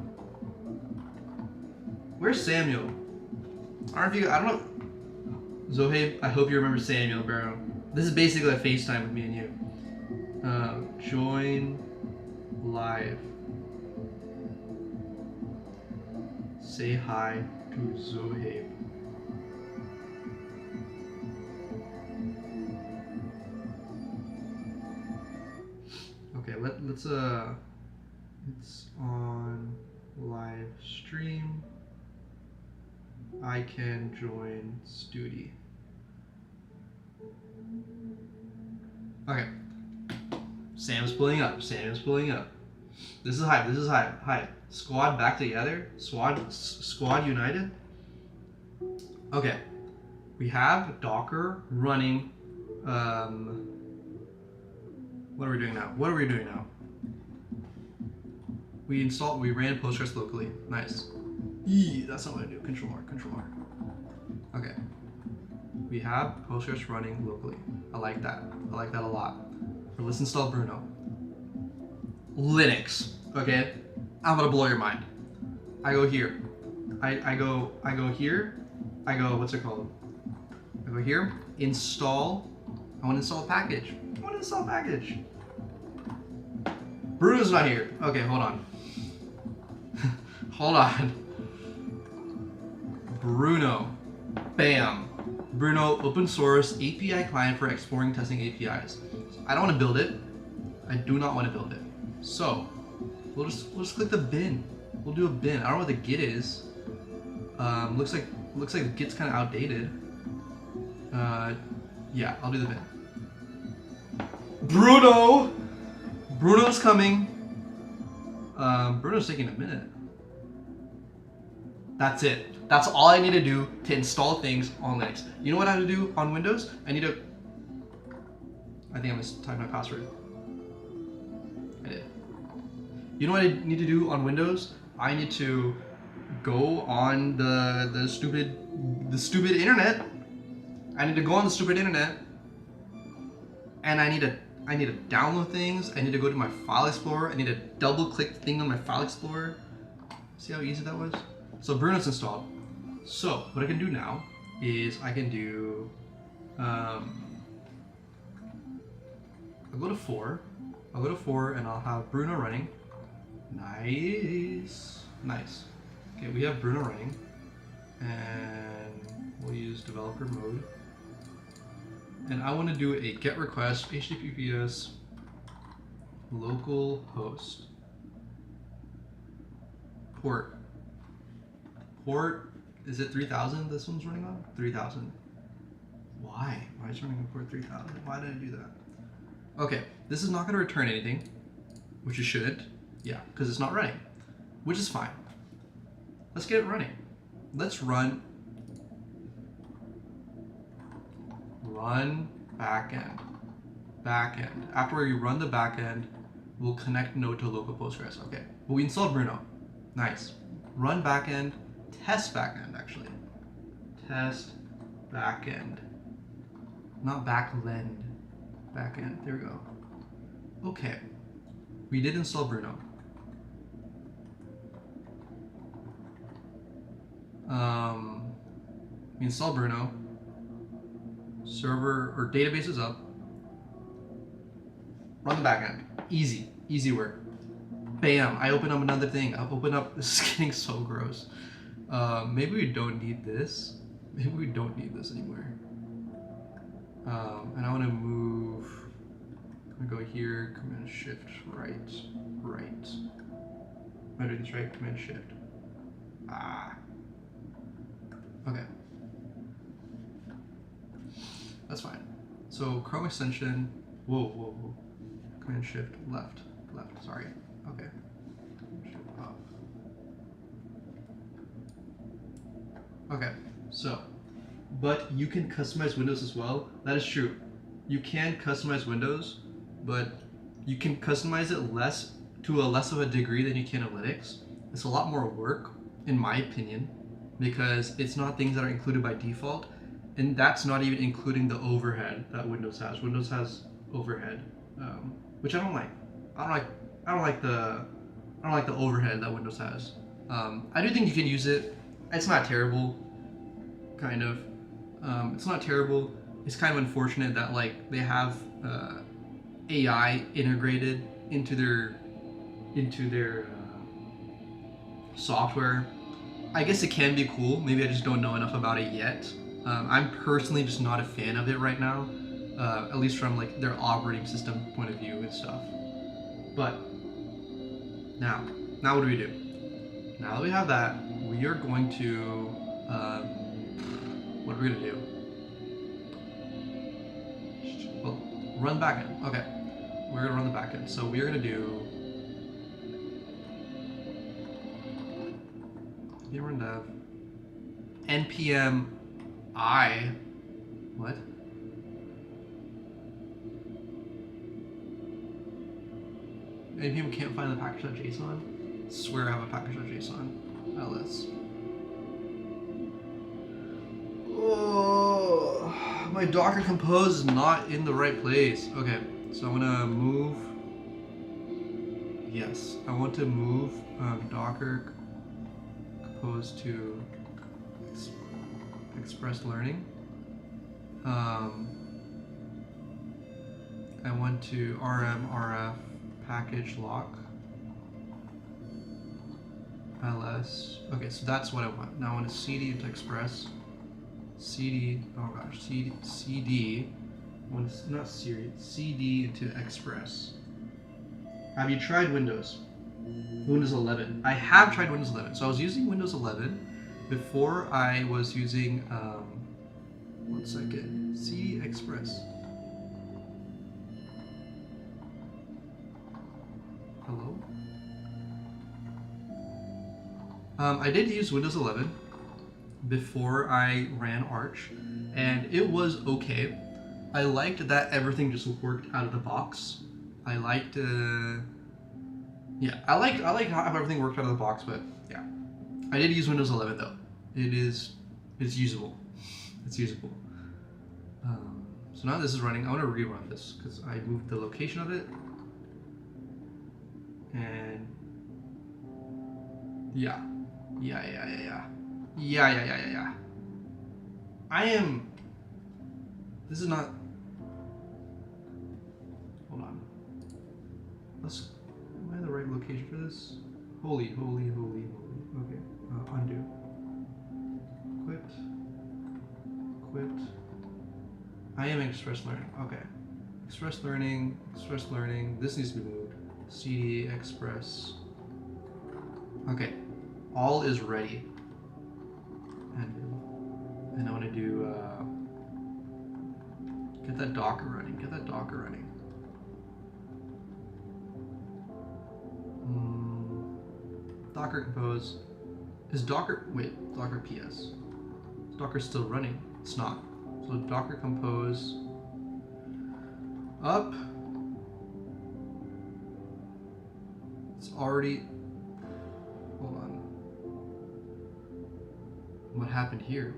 Where's Samuel? I don't know. Zohaib, I hope you remember Samuel, bro. This is basically a FaceTime with me and you. Join live. Say hi to Zohaib. Okay, let's it's on live stream. I can join Studi. Okay. Sam's pulling up. This is hype. Hype. Squad back together. Squad united. Okay. We have Docker running. What are we doing now? We ran Postgres locally. Nice. That's not what I do. Control R. Okay. We have Postgres running locally. I like that a lot. Let's install Bruno. Linux. Okay. I'm gonna blow your mind. I go here. I go here. I go, what's it called? I go here. Install. I want to install a package. Bruno's not here. Okay, hold on. Bruno. Bam. Bruno, open source API client for exploring testing APIs. I don't want to build it. I do not want to build it. So we'll just click the bin. We'll do a bin. I don't know what the Git is. Looks like the Git's kind of outdated. Yeah, I'll do the bin. Bruno's coming. Bruno's taking a minute. That's it. That's all I need to do to install things on Linux. You know what I have to do on Windows? I think I mistyped my password. I did. You know what I need to do on Windows? I need to go on the stupid internet. I need to go on the stupid internet, and I need to download things. I need to go to my file explorer. I need to double click the thing on my file explorer. See how easy that was? So Bruno's installed. So what I can do now is I can do I'll go to 4. I'll go to 4 and I'll have Bruno running. Nice. Okay, we have Bruno running, and we'll use developer mode. And I want to do a GET request HTTPS localhost port. Is it 3000 this one's running on? 3000. Why? Why is it running on port 3000? Why did I do that? Okay, this is not going to return anything, which it shouldn't. Yeah, because it's not running, which is fine. Let's get it running. Let's run backend. After you run the backend, we'll connect node to local Postgres. Okay, but we installed Bruno. Nice. Run backend, test backend actually. Test backend. Not backlend. Backend. There we go. Okay. We did install Bruno. We installed Bruno. Server or database is up. Run the backend. Easy work. Bam! I open up another thing. I'll open up. This is getting so gross. Maybe we don't need this. Maybe we don't need this anymore. And I want to move. I'm gonna go here. Command Shift right. Am I doing this right? Command Shift. Okay. That's fine. So Chrome extension. Whoa. Command Shift left. Sorry. Okay. Shift up. Okay. So, but you can customize Windows as well. That is true. You can customize Windows, but you can customize it to a less of a degree than you can in Linux. It's a lot more work, in my opinion, because it's not things that are included by default. And that's not even including the overhead that Windows has. Windows has overhead, which I don't like. I don't like the overhead that Windows has. I do think you can use it. It's not terrible, kind of. It's not terrible. It's kind of unfortunate that like they have AI integrated into their software. I guess it can be cool. Maybe I just don't know enough about it yet. I'm personally just not a fan of it right now, at least from like their operating system point of view and stuff. But now what do we do? Now that we have that, we are going to what are we gonna do? Well, run backend. Okay, we're gonna run the backend. So we're gonna do run dev npm I what? npm can't find the package.json. I swear I have a package.json. ls. Oh, my Docker Compose is not in the right place. Okay, so I'm gonna move. Yes, I want to move Docker Compose to Express Learning. I want to rf package lock ls. Okay, so that's what I want. Now I want to cd into Express. cd. Oh gosh, cd. I want to, not Siri. cd into Express. Have you tried Windows 11? I have tried Windows 11. So I was using Windows 11 before I was using, one second, CD Express. Hello? I did use Windows 11 before I ran Arch, and it was okay. I liked that everything just worked out of the box. I liked, I like how everything worked out of the box, but yeah. I did use Windows 11 though. It's usable. It's usable. So now this is running. I want to rerun this because I moved the location of it. And yeah. This is not. Hold on. Am I in the right location for this? Holy. Okay. Undo. Quit. I am Express Learning. Okay. Express Learning. This needs to be moved. CD Express. Okay. All is ready. And I want to do get that Docker running. Docker compose. Is Docker Docker PS. Is Docker still running? It's not. So Docker compose up. It's already. Hold on. What happened here?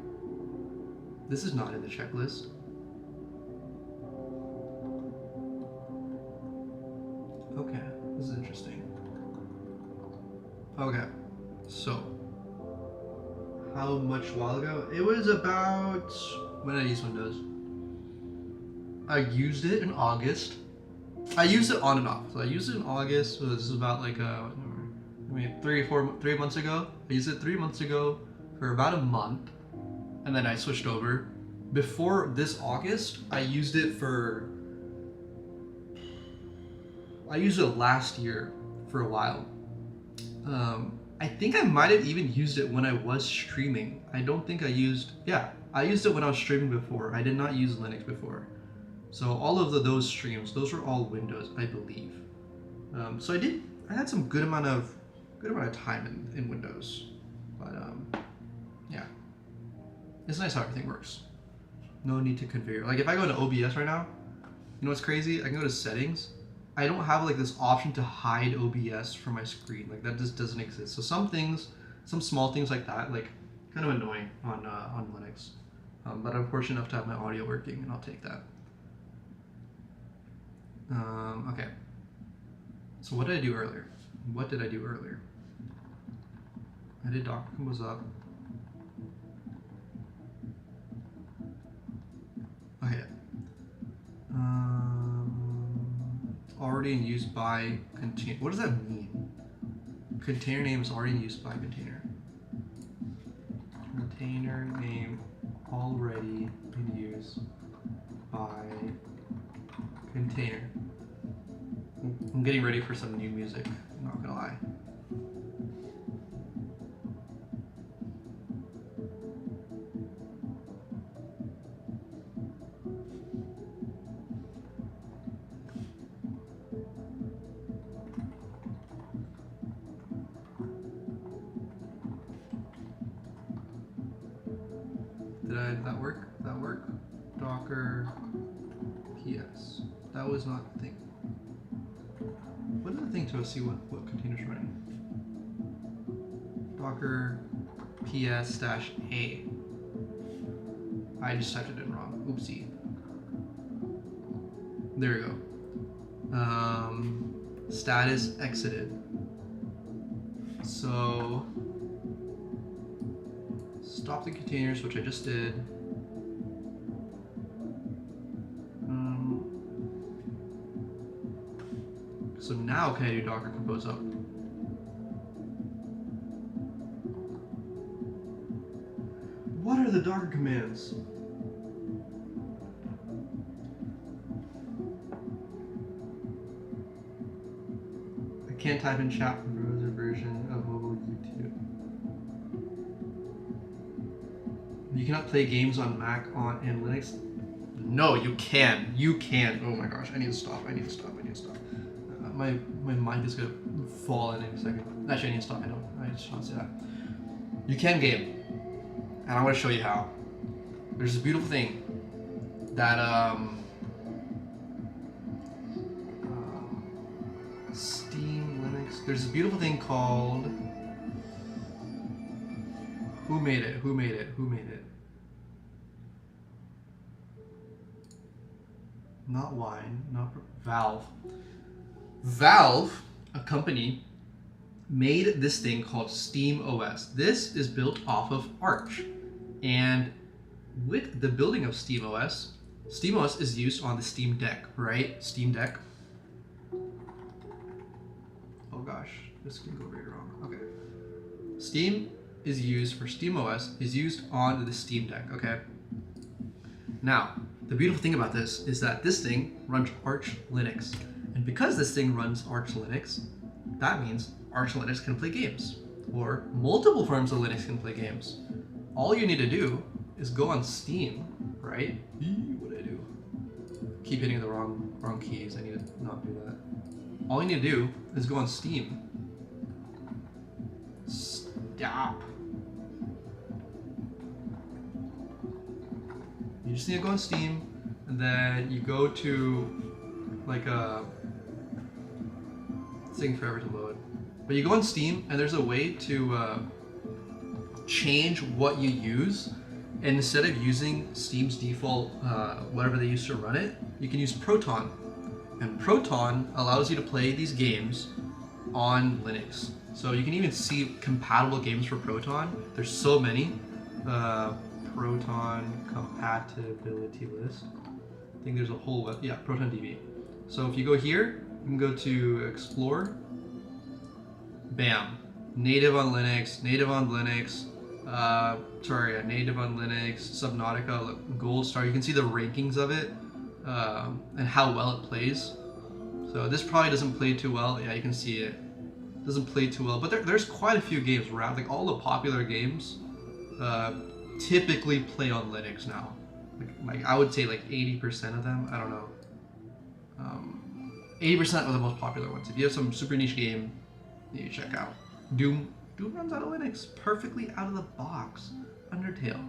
This is not in the checklist. Okay, this is interesting. Okay, so how much while ago? It was about when I used Windows. I used it in August. I used it on and off. So I used it in August. So this is about like 3 months ago. I used it 3 months ago for about a month, and then I switched over. Before this August, I used it last year for a while. I think I might have even used it when I was streaming. I don't think I used it when I was streaming before. I did not use Linux before. So all of those streams, those were all Windows, I believe. So I had some good amount of time in Windows. But yeah. It's nice how everything works. No need to configure. Like if I go to OBS right now, you know what's crazy? I can go to settings. I don't have like this option to hide OBS from my screen. Like that just doesn't exist. So some small things like that, like kind of annoying on Linux. But I'm fortunate enough to have my audio working, and I'll take that. Okay. So what did I do earlier? I did Docker compose up. Okay. Already in use by container. What does that mean? Container name is already in use by container. Container name already in use by container. I'm getting ready for some new music, I'm not gonna lie. Did that work? Docker PS. That was not the thing. What is the thing to see what container's running? Docker PS-A. I just typed it in wrong. Oopsie. There we go. Status exited. So stop the containers, which I just did. So now can I do Docker compose up? What are the Docker commands? I can't type in chat for browser version of mobile YouTube. You cannot play games on Mac and Linux. No, you can. You can. Oh my gosh, I need to stop. My mind is gonna fall in a second. Actually, I need to stop. I just want to say that. You can game, and I'm going to show you how. There's this beautiful thing that Steam Linux. There's this beautiful thing called. Who made it? Who made it? Who made it? Not Wine, not Valve. Valve, a company, made this thing called Steam OS. This is built off of Arch. And with the building of Steam OS is used on the Steam Deck, right? Steam Deck. Oh gosh, this can go very wrong. Okay. Steam is used for Steam OS, is used on the Steam Deck, okay? Now, the beautiful thing about this is that this thing runs Arch Linux. And because this thing runs Arch Linux, that means Arch Linux can play games. Or multiple forms of Linux can play games. All you need to do is go on Steam, right? What do I do? Keep hitting the wrong keys. I need to not do that. All you need to do is go on Steam. Stop. You just need to go on Steam, and then you go to like a thing forever to load. But you go on Steam, and there's a way to change what you use. And instead of using Steam's default, whatever they use to run it, you can use Proton. And Proton allows you to play these games on Linux. So you can even see compatible games for Proton. There's so many. Proton compatibility list. I think there's a whole Proton DB. So if you go here, you can go to Explore. Bam. Native on Linux, native on Linux. Native on Linux, Subnautica, Gold Star. You can see the rankings of it and how well it plays. So this probably doesn't play too well. Yeah, you can see it. Doesn't play too well, but there's quite a few games around. Like all the popular games typically play on Linux now. Like I would say like 80% of them. I don't know. 80% of the most popular ones. If you have some super niche game, you need to check out. Doom runs out of Linux perfectly out of the box. Undertale.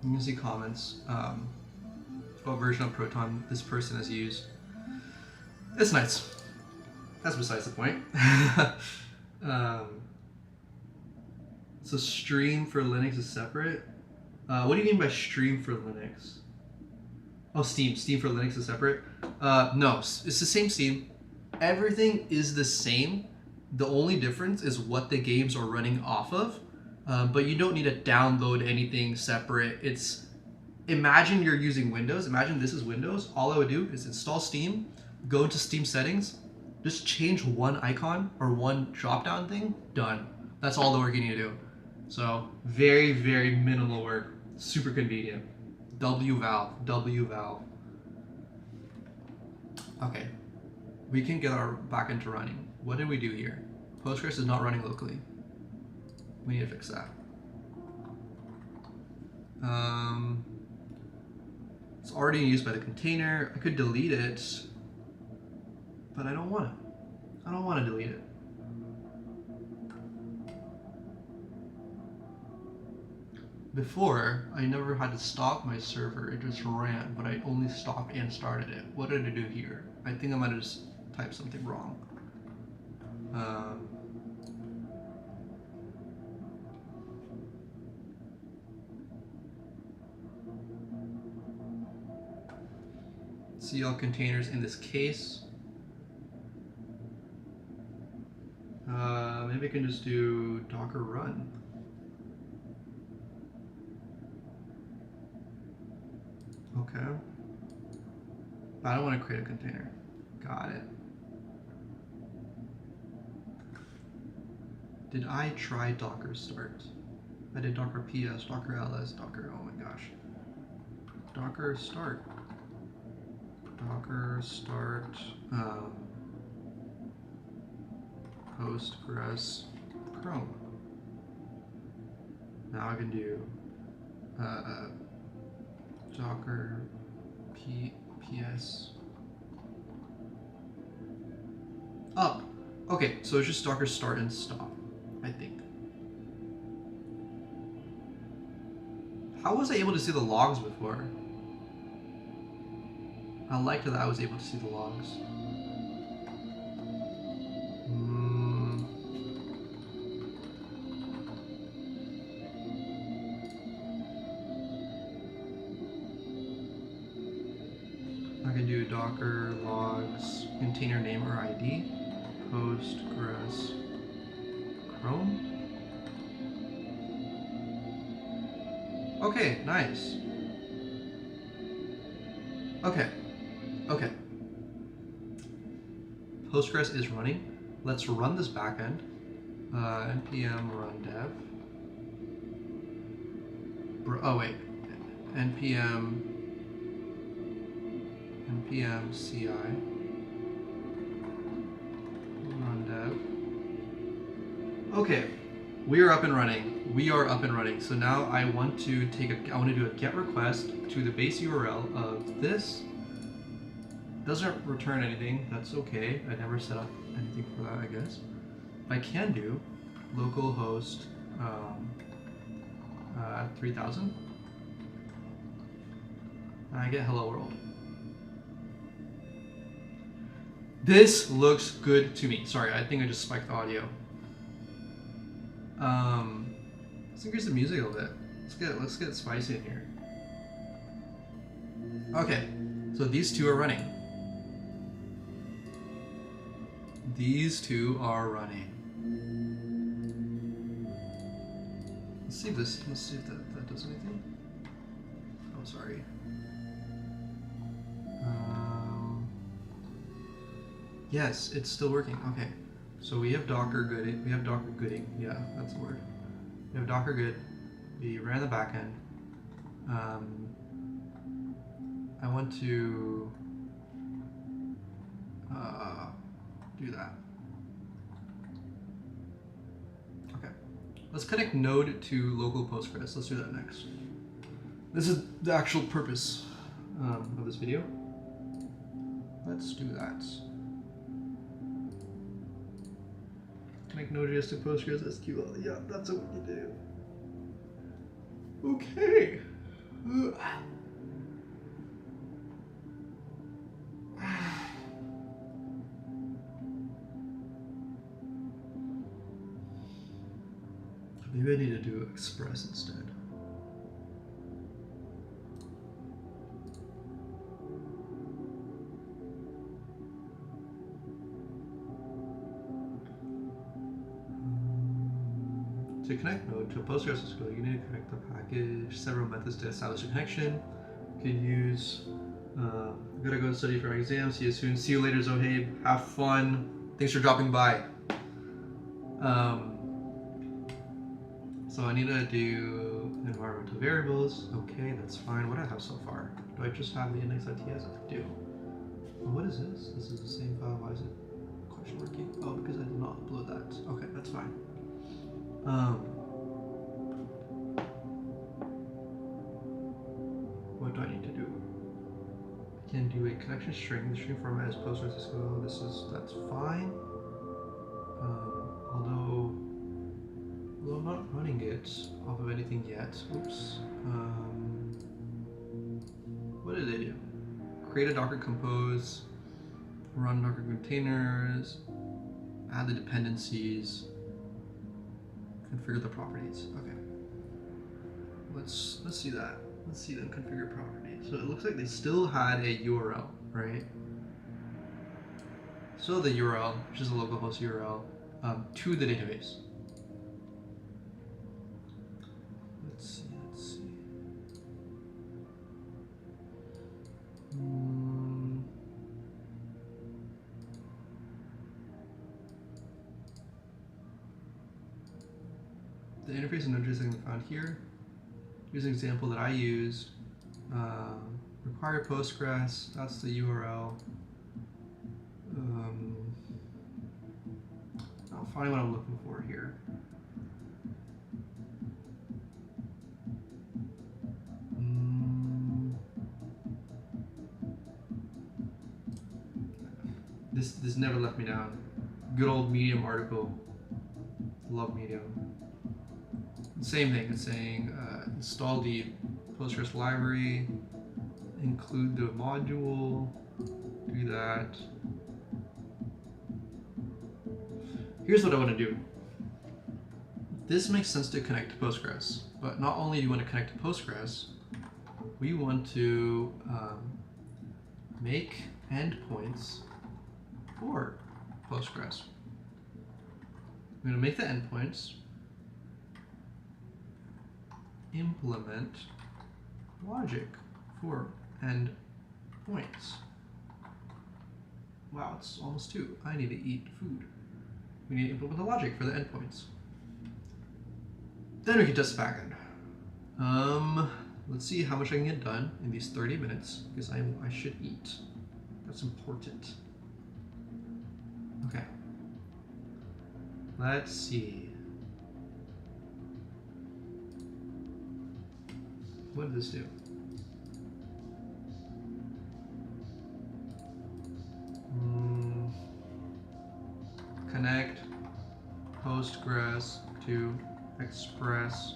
You can see comments. What version of Proton this person has used. It's nice. That's besides the point. So stream for Linux is separate. What do you mean by stream for Linux? Oh, Steam. Steam for Linux is separate? No, it's the same Steam. Everything is the same. The only difference is what the games are running off of. But you don't need to download anything separate. Imagine you're using Windows. Imagine this is Windows. All I would do is install Steam, go into Steam settings, just change one icon or one drop-down thing, done. That's all the work you need to do. So very, very minimal work. Super convenient. W-Valve. Okay, we can get our backend to running. What did we do here? Postgres is not running locally. We need to fix that. It's already used by the container. I could delete it, but I don't want to. I don't want to delete it. Before, I never had to stop my server. It just ran, but I only stopped and started it. What did I do here? I think I might have just typed something wrong. CL containers in this case. Maybe I can just do Docker run. Okay. But I don't want to create a container. Got it. Did I try Docker start? I did Docker PS, Docker ls, Docker, oh my gosh. Docker start. Docker start Postgres Chrome. Now I can do Docker PS up. Okay, so it's just Docker start and stop. I think. How was I able to see the logs before? I liked that I was able to see the logs. I can do Docker logs container name or ID, Postgres, Chrome. Okay, nice. Okay. Postgres is running. Let's run this backend. npm run dev. Oh wait, npm ci run dev. Okay, we are up and running. So now I want to do a get request to the base URL of this. Doesn't return anything. That's okay. I never set up anything for that, I guess. I can do localhost 3000. And I get hello world. This looks good to me. Sorry, I think I just spiked the audio. Let's increase the music a little bit. Let's get spicy in here. Okay, so these two are running. These two are running. Let's see this. Let's see if that does anything. Oh, sorry. Yes, it's still working. Okay, so we have Docker gooding. Yeah, that's the word. We have Docker good. We ran the backend. I want to do that. Okay, let's connect Node to local Postgres. Let's do that next. This is the actual purpose of this video. Let's do that. Connect Node.js to Postgres SQL. Yeah, that's what you do. Okay. Maybe I need to do Express instead. To connect Node to a Postgres SQL, you need to connect the package, several methods to establish a connection. You can use, gotta go study for my exam. See you soon. See you later, Zohaib. Have fun. Thanks for dropping by. So I need to do environmental variables. Okay, that's fine. What do I have so far? Do I just have the index.ts? I do. Oh, what is this? This is the same file. Why is it question marking? Oh, because I did not upload that. Okay, that's fine. What do I need to do? I can do a connection string. The string format is Postgres SQL. That's fine. Although I'm not running it off of anything yet. Oops. What did they do? Create a Docker compose, run Docker containers, add the dependencies, configure the properties. Okay. Let's see that. Let's see them configure properties. So it looks like they still had a URL, right? So the URL, which is a localhost URL, to the database. Let's see. The interface and Node.js I can found here. Here's an example that I used. Require Postgres, that's the URL. I'll find what I'm looking for here. This never let me down. Good old Medium article. love medium. Same thing. It's saying install the Postgres library, include the module. Do that. Here's what I want to do. This makes sense to connect to Postgres, but not only do you want to connect to Postgres, we want to make endpoints for Postgres. We're going to make the endpoints, implement logic for endpoints. Wow, it's almost 2. I need to eat food. We need to implement the logic for the endpoints. Then we can test the backend. Let's see how much I can get done in these 30 minutes, because I should eat. That's important. Okay. Let's see. What did this do? Connect Postgres to Express.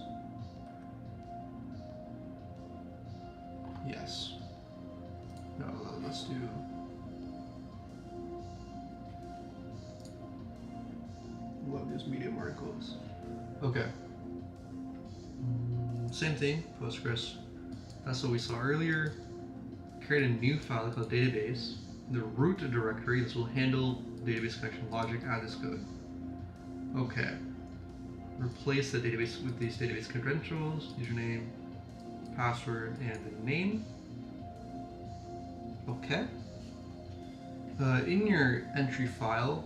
Yes. No, let's do. Love these Medium articles. Okay. Same thing, Postgres. That's what we saw earlier. Create a new file called database. The root directory. This will handle database connection logic. Add this code. Okay. Replace the database with these database credentials, username, password, and the name. Okay. In your entry file,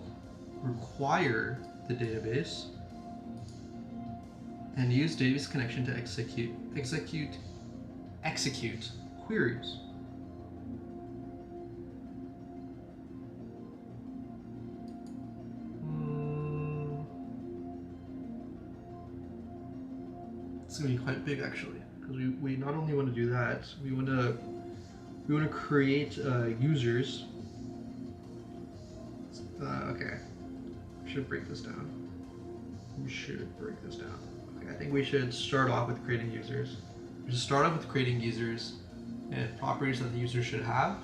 require the database and use database connection to execute queries. It's gonna be quite big actually, because we not only want to do that, we want to create users. Okay, we should break this down. Okay, I think we should start off with creating users. We should start off with creating users and properties that the user should have.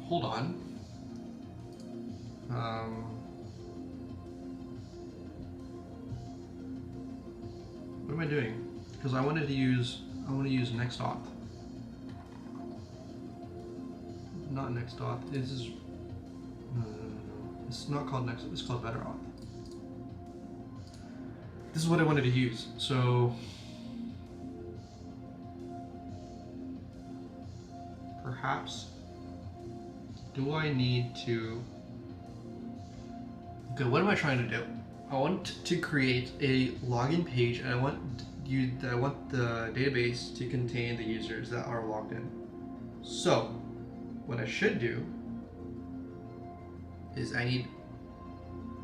Hold on. What am I doing? Because I want to use next auth. Not next auth. This is no. It's not called next. It's called better auth. This is what I wanted to use. So perhaps do I need to? Okay, what am I trying to do? I want to create a login page, and I want the database to contain the users that are logged in. So what I should do is I need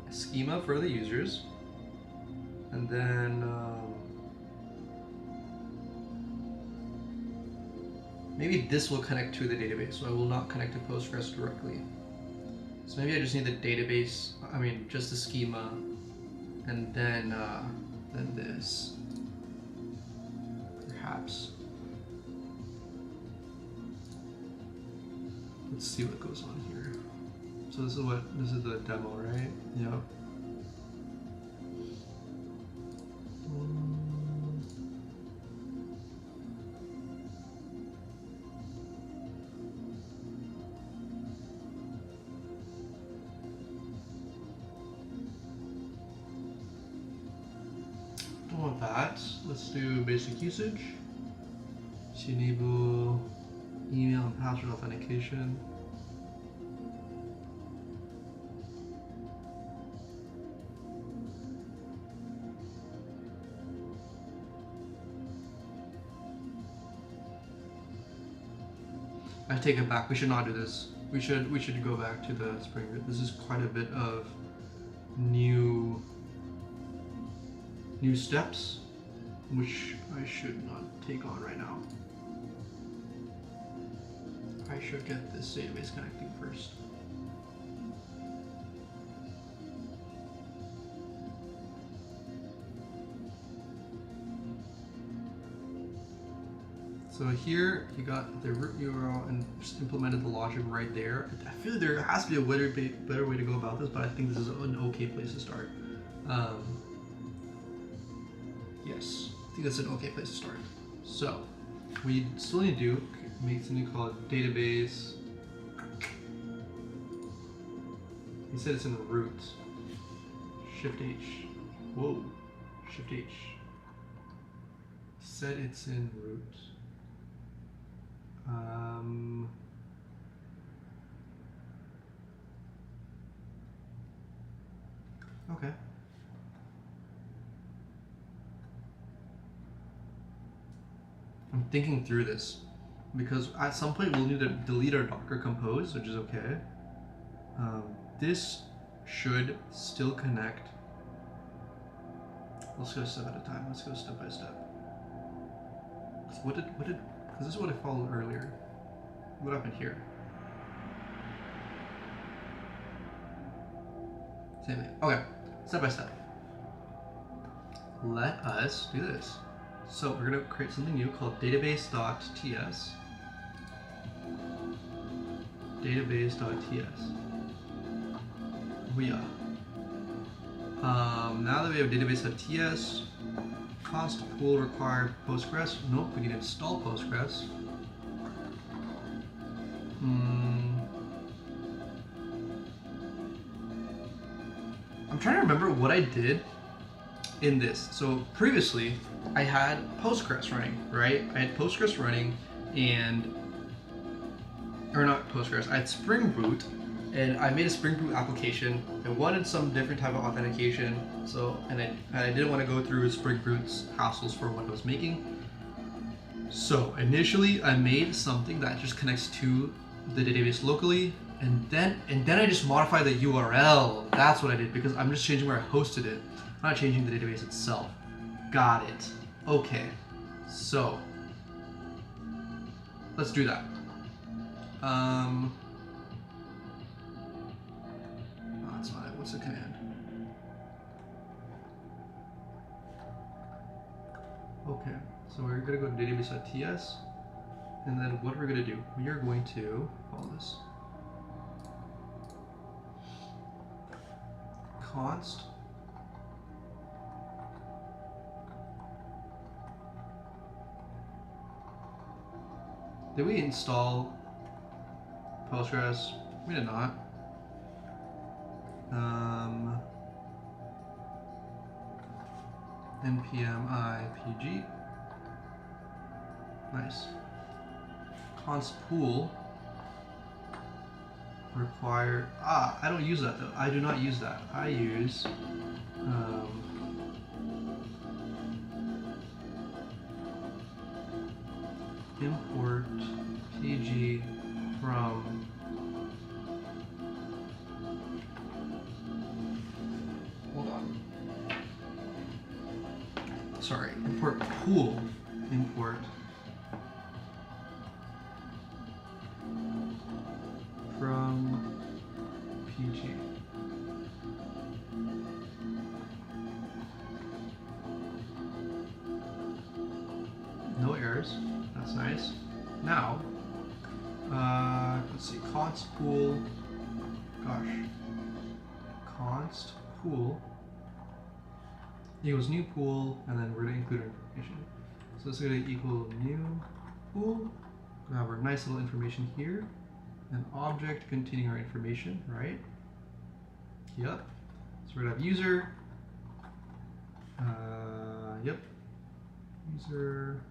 a schema for the users, and then maybe this will connect to the database, so I will not connect to Postgres directly. So maybe I just need the database, just the schema, and then this, perhaps. Let's see what goes on here. So this is the demo, right? Yep. Don't want that. Let's do basic usage. So enable email and password authentication. I take it back. We should not do this. We should go back to the Spring Boot. This is quite a bit of new steps, which I should not take on right now. I should get this database connecting first. So here you got the root URL and just implemented the logic right there. I feel like there has to be a better way to go about this, but I think this is an okay place to start. Yes, I think that's an okay place to start. So we still need to do make something called database. He said it's in the root. Shift H. Whoa. Shift H. Said it's in root. Okay. I'm thinking through this because at some point we'll need to delete our Docker compose, which is okay. This should still connect. Let's go step at a time. Let's go step by step. So what did? Because this is what I followed earlier. What happened here? Same thing. Okay, step by step. Let us do this. So we're gonna create something new called database.ts. Database.ts. Yeah. Now that we have database.ts, const pool require Postgres. Nope, we can install Postgres. I'm trying to remember what I did in this. So previously, I had Postgres running, right? I had Postgres running or not Postgres, I had Spring Boot, and I made a Spring Boot application. I wanted some different type of authentication, and I didn't want to go through Spring Boot's hassles for what I was making. So initially, I made something that just connects to the database locally, and then I just modified the URL. That's what I did because I'm just changing where I hosted it, not changing the database itself. Got it. Okay. So let's do that. Oh, that's not it. What's the command? Okay, so we're gonna go to database.ts, and then what we're gonna do, we are going to follow this. Const did we install Postgres? We did not. npm ipg. Nice. Const pool require. I don't use that though. I do not use that. I use import pg from import pool import from pg. No errors. That's nice. Now, let's see, const pool. Gosh, const pool equals new pool, and then we're going to include our information. So this is going to equal new pool. We have our nice little information here. An object containing our information, right? Yep. So we're going to have user. Yep. User.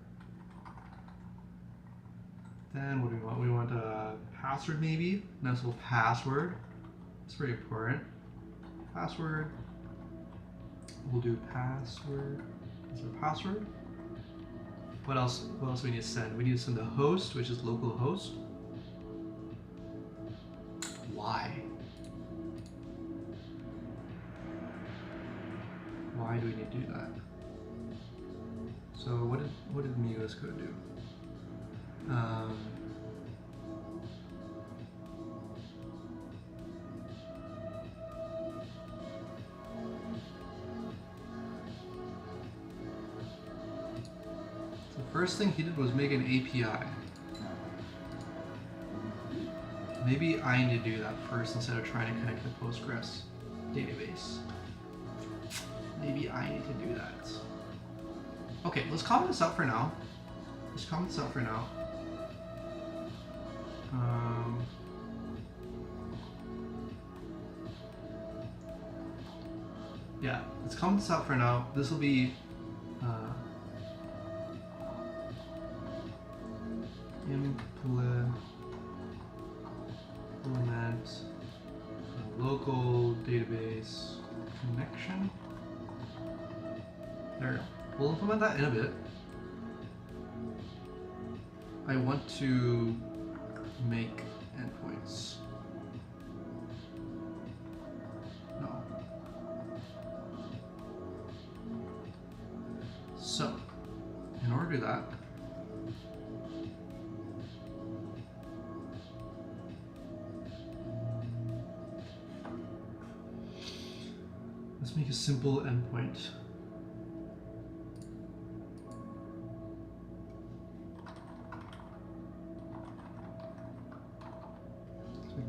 Then what do we want? We want a password maybe. Nice little password. It's pretty important. Password. We'll do password. Is our password? What else? What else do we need to send? We need to send the host, which is localhost. Why? Why do we need to do that? So what did MuScode do? First thing he did was make an API. Maybe I need to do that first instead of trying to connect the Postgres database. Maybe I need to do that. Okay, let's comment this out for now. Let's comment this out for now. Yeah, let's comment this out for now. This will be implement a local database connection. There we go. We'll implement that in a bit. I want to make endpoints. No. So, in order to do that, let's make a simple endpoint.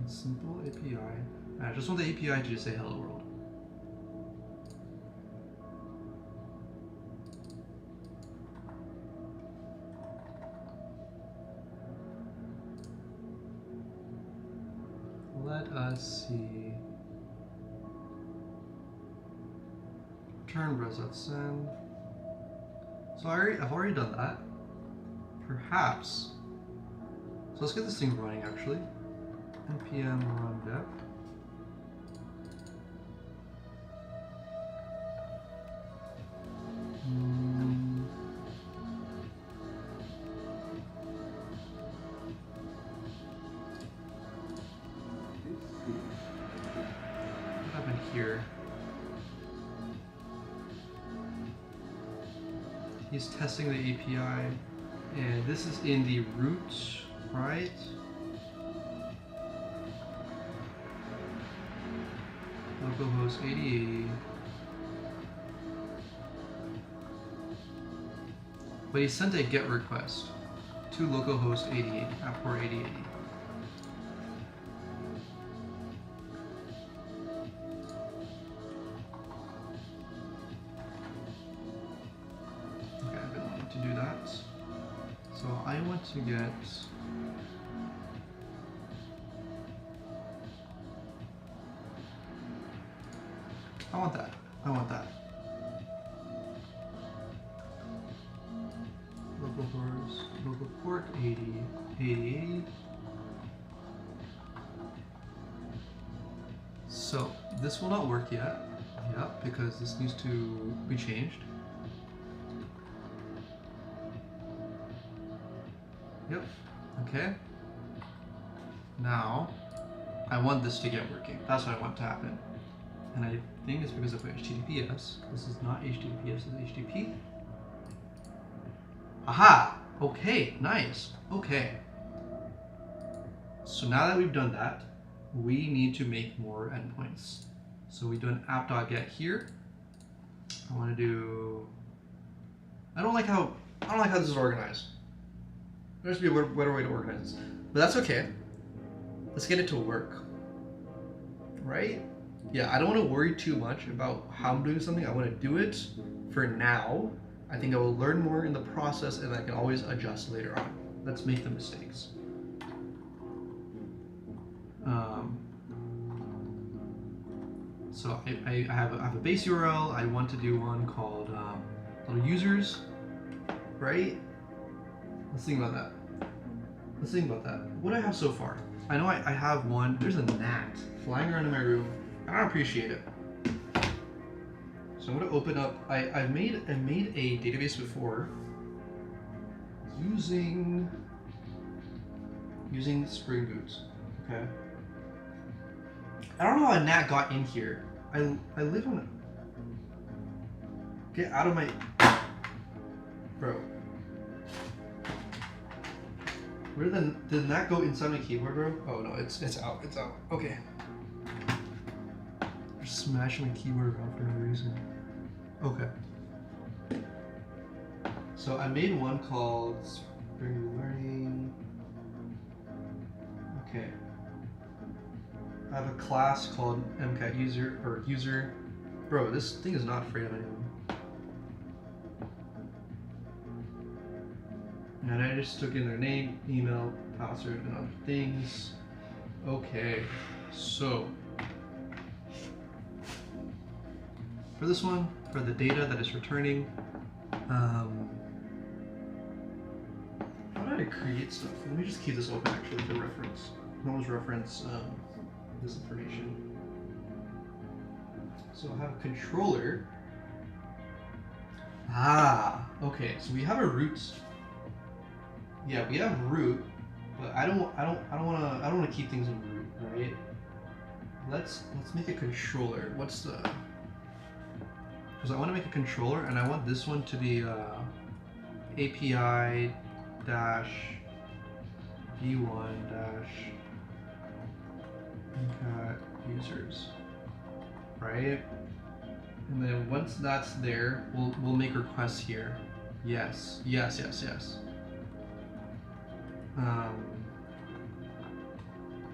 Simple API. I just want the API to just say hello world. Let us see. Return res.send. So I've already done that. Perhaps. So let's get this thing running actually. npm run dev. What happened here? He's testing the API, and this is in the root, right? Localhost 8080. But he sent a GET request to localhost 8080 at port 8080. Okay, I've been wanting to do that. So I want to get I want that. I want that. Local port 8080. So this will not work yet. Yep, because this needs to be changed. Yep. Okay. Now I want this to get working. That's what I want to happen. And I think it's because of HTTPS. This is not HTTPS, it's HTTP. Aha! Okay, nice. Okay. So now that we've done that, we need to make more endpoints. So we do an app.get here. I want to do. I don't like how this is organized. There has to be a better way to organize this, but that's okay. Let's get it to work. Right? Yeah, I don't want to worry too much about how I'm doing something. I want to do it for now. I think I will learn more in the process and I can always adjust later on. Let's make the mistakes. So I have a base URL. I want to do one called little users, right? Let's think about that. Let's think about that. What do I have so far? I know I have one. There's a gnat flying around in my room. I don't appreciate it. So I'm gonna open up. I made a database before using Spring Boot. Okay. I don't know how a gnat got in here. I live on a. Get out of my. Bro. Where did the gnat go inside my keyboard, bro? Oh no, it's out. It's out. Okay. Smashing my keyboard around for no reason. Okay. So I made one called Spring Learning. Okay. I have a class called MCAT user or user. Bro, this thing is not afraid of anyone. And I just took in their name, email, password, and other things. Okay, so for this one, for the data that is returning, how did I create stuff? Let me just keep this open actually for reference. I always reference this information. So I have a controller. Ah, okay. So we have a root. Yeah, we have root, but I don't wanna keep things in root, right? Let's make a controller. What's the? Because I want to make a controller, and I want this one to be API dash v1 dash MCAT users, right? And then once that's there, we'll make requests here. Yes.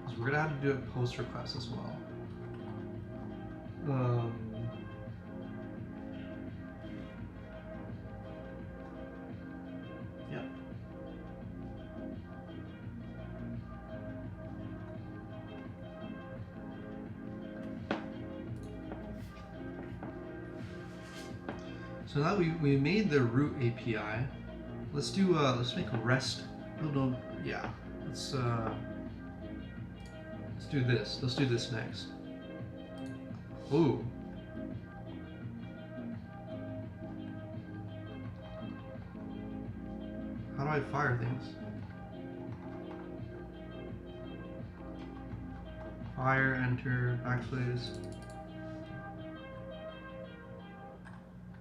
So we're gonna have to do a post request as well. Yeah. So now we made the root API. Let's do let's make a REST. No, yeah. Let's do this. Let's do this next. Ooh. How do I fire things? Fire, enter, backspace.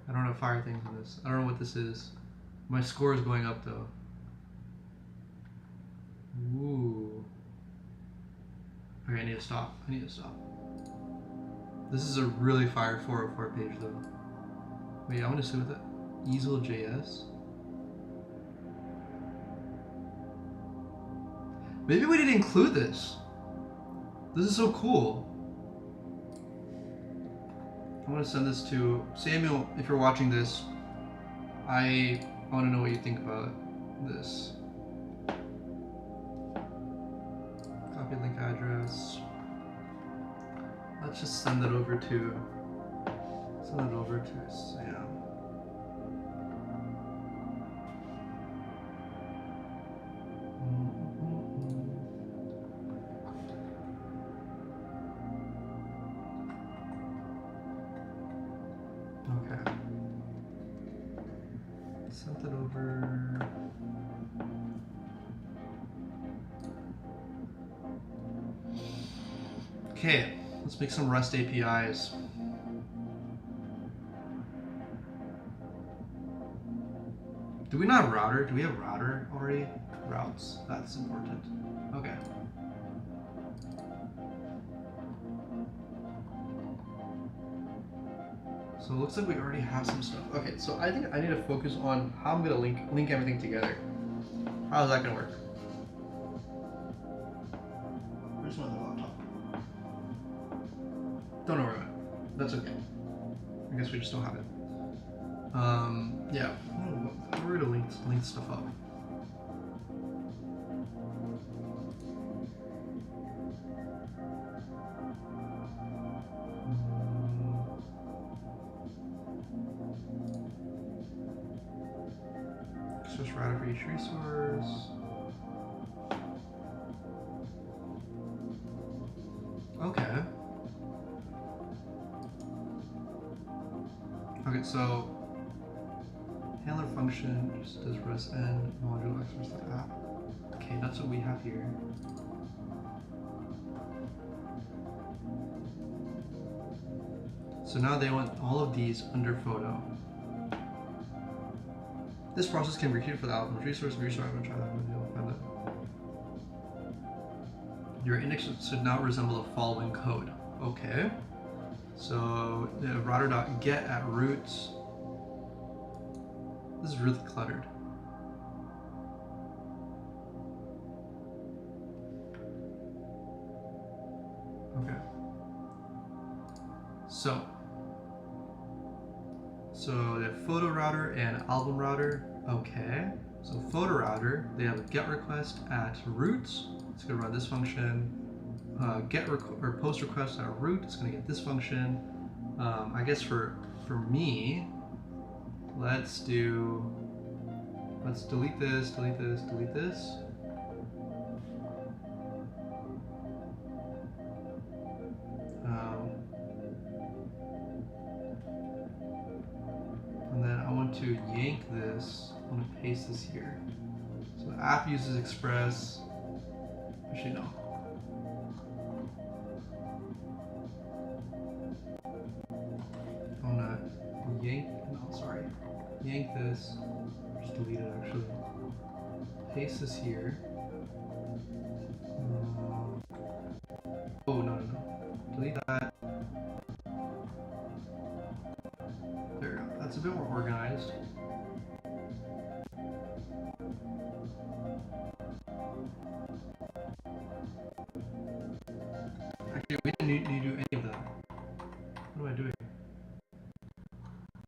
I don't know how to fire things in this. I don't know what this is. My score is going up though. Ooh. Okay, I need to stop. This is a really fire 404 page though. Wait, I want to see what that easel.js. Maybe we didn't include this. This is so cool. I want to send this to Samuel. If you're watching this, I want to know what you think about this. Copy link address. Let's just send it over to Sam. Okay. Sent it over. Okay, let's make some REST APIs. Do we not have router? Do we have router already? Routes, that's important. Okay. So it looks like we already have some stuff. Okay, so I think I need to focus on how I'm gonna link everything together. How is that gonna work? Where's my other laptop? Don't know where I'm at. That's okay. I guess we just don't have it. Yeah. We're gonna link stuff up. Source router for each resource. Okay. Okay, so handler function just does res end module access the app. Okay, that's what we have here. So now they want all of these under photo. This process can be repeated for the album's resource. I'm gonna try that one. Find that. Your index should now resemble the following code. Okay. So the router.get at root This is really cluttered. Okay. So they have photo router and album router. Okay. So photo router, they have a get request at root. It's gonna run this function. Get or post request at root. It's gonna get this function. I guess for me, let's delete this, delete this, delete this. And then I want to yank this. I want to paste this here. So the app uses Express. Actually, no. I want to yank. No, sorry. Yank this. Just delete it actually. Paste this here. Oh, no. Delete that. There we go. That's a bit more organized. Actually, we didn't need to do any of that. What am I doing?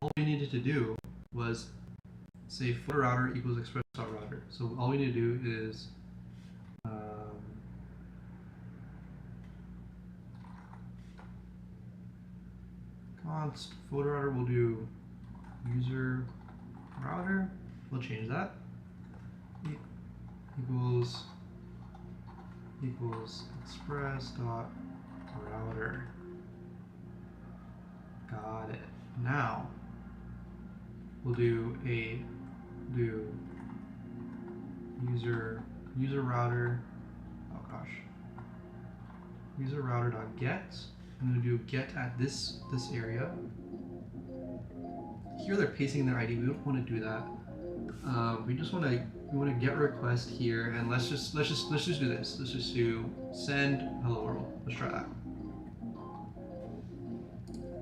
All we needed to do was say footer router equals express.router. So all we need to do is const footer router. We'll do user router. We'll change that. Equals express.router. Got it. Now we'll do user router. Oh gosh. User router.get. I'm going to do get at this area. Here they're pasting their ID. We don't want to do that. We want to get request here, and let's just do this. Let's just do send hello world. Let's try that.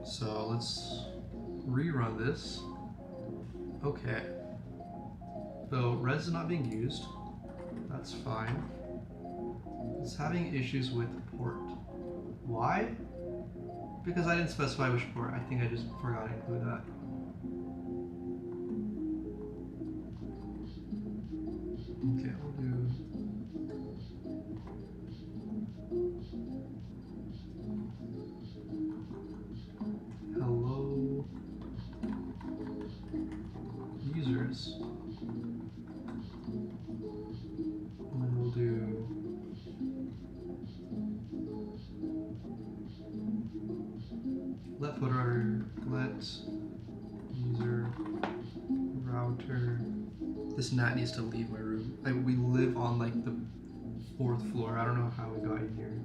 So let's rerun this. Okay. So res is not being used. That's fine. It's having issues with port. Why? Because I didn't specify which port. I think I just forgot to include that. Okay, we'll do hello users. And then we'll do let footer, let user router. This gnat needs to leave my room. We live on like the 4th floor. I don't know how we got in here.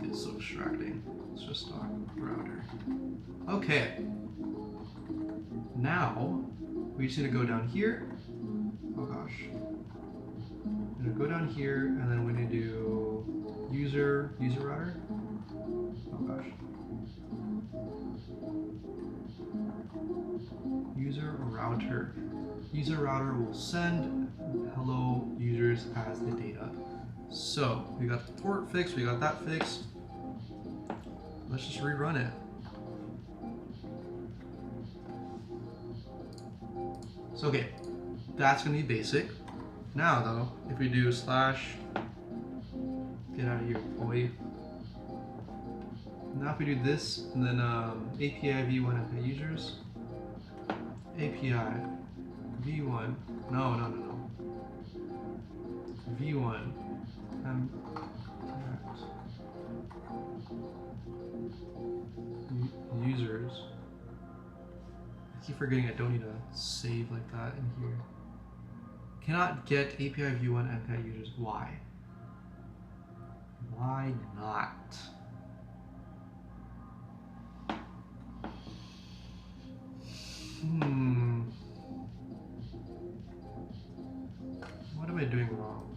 It's so distracting. Let's just talk router. Okay. Now we just need to go down here. Oh gosh. We're gonna go down here, and then we need to do user router. Oh gosh. User router. User router will send hello users as the data. So we got the port fixed, we got that fixed. Let's just rerun it. So okay, that's gonna be basic. Now though, if we do slash, get out of here, boy. Now if we do this, and then API v1 API users, API v1, no, v1 users. I keep forgetting I don't need to save like that in here. Cannot get API v1 API users. Why? Why not? What am I doing wrong?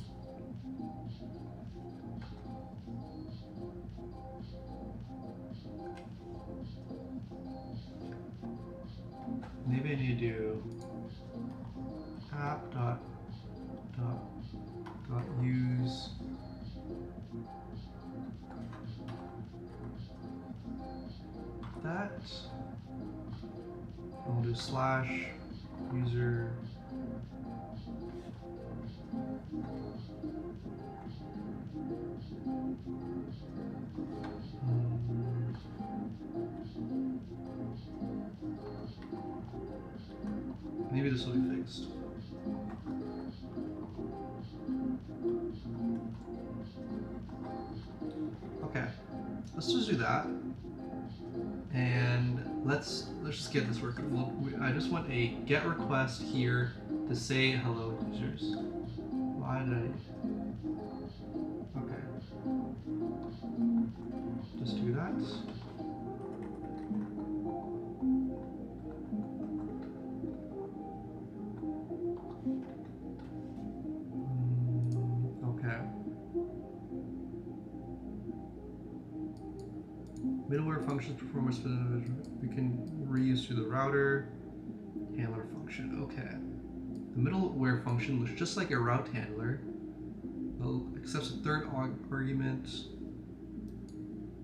app dot use that. We'll do slash user maybe this will be fixed. Okay, let's just do that, and let's just get this working. I just want a get request here to say hello users. Why did I? Okay, just do that. Okay. Middleware functions performance for the individual. We can reuse through the router handler function. Okay. The middleware function looks just like a route handler. It accepts a third argument.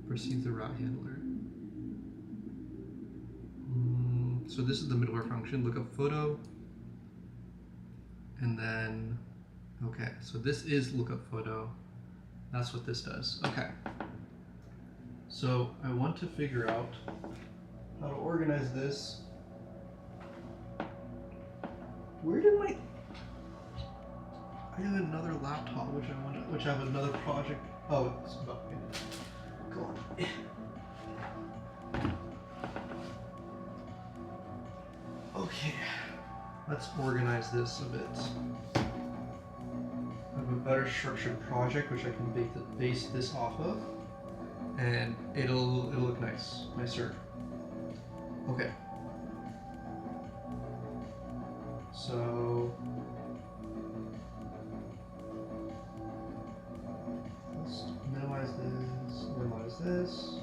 Perceives the route handler. So this is the middleware function. Look up photo. And then, okay, so this is lookup photo. That's what this does. Okay. So I want to figure out how to organize this. Where did my? I have another laptop which I have another project. Oh, it's about go on. Okay, let's organize this a bit. I have a better structured project which I can base this off of, and it'll look nice, nicer. Okay. So let's minimize this.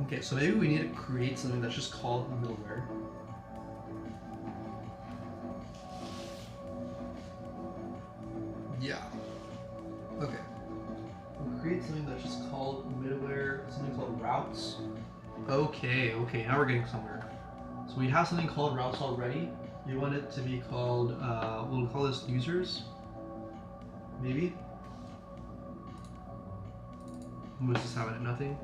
Okay, so maybe we need to create something that's just called middleware. Yeah. Okay. We'll create something that's just called middleware, something called routes. Okay, now we're getting somewhere. So we have something called routes already. You want it to be called, we'll call this users, maybe? We'll just have it at nothing.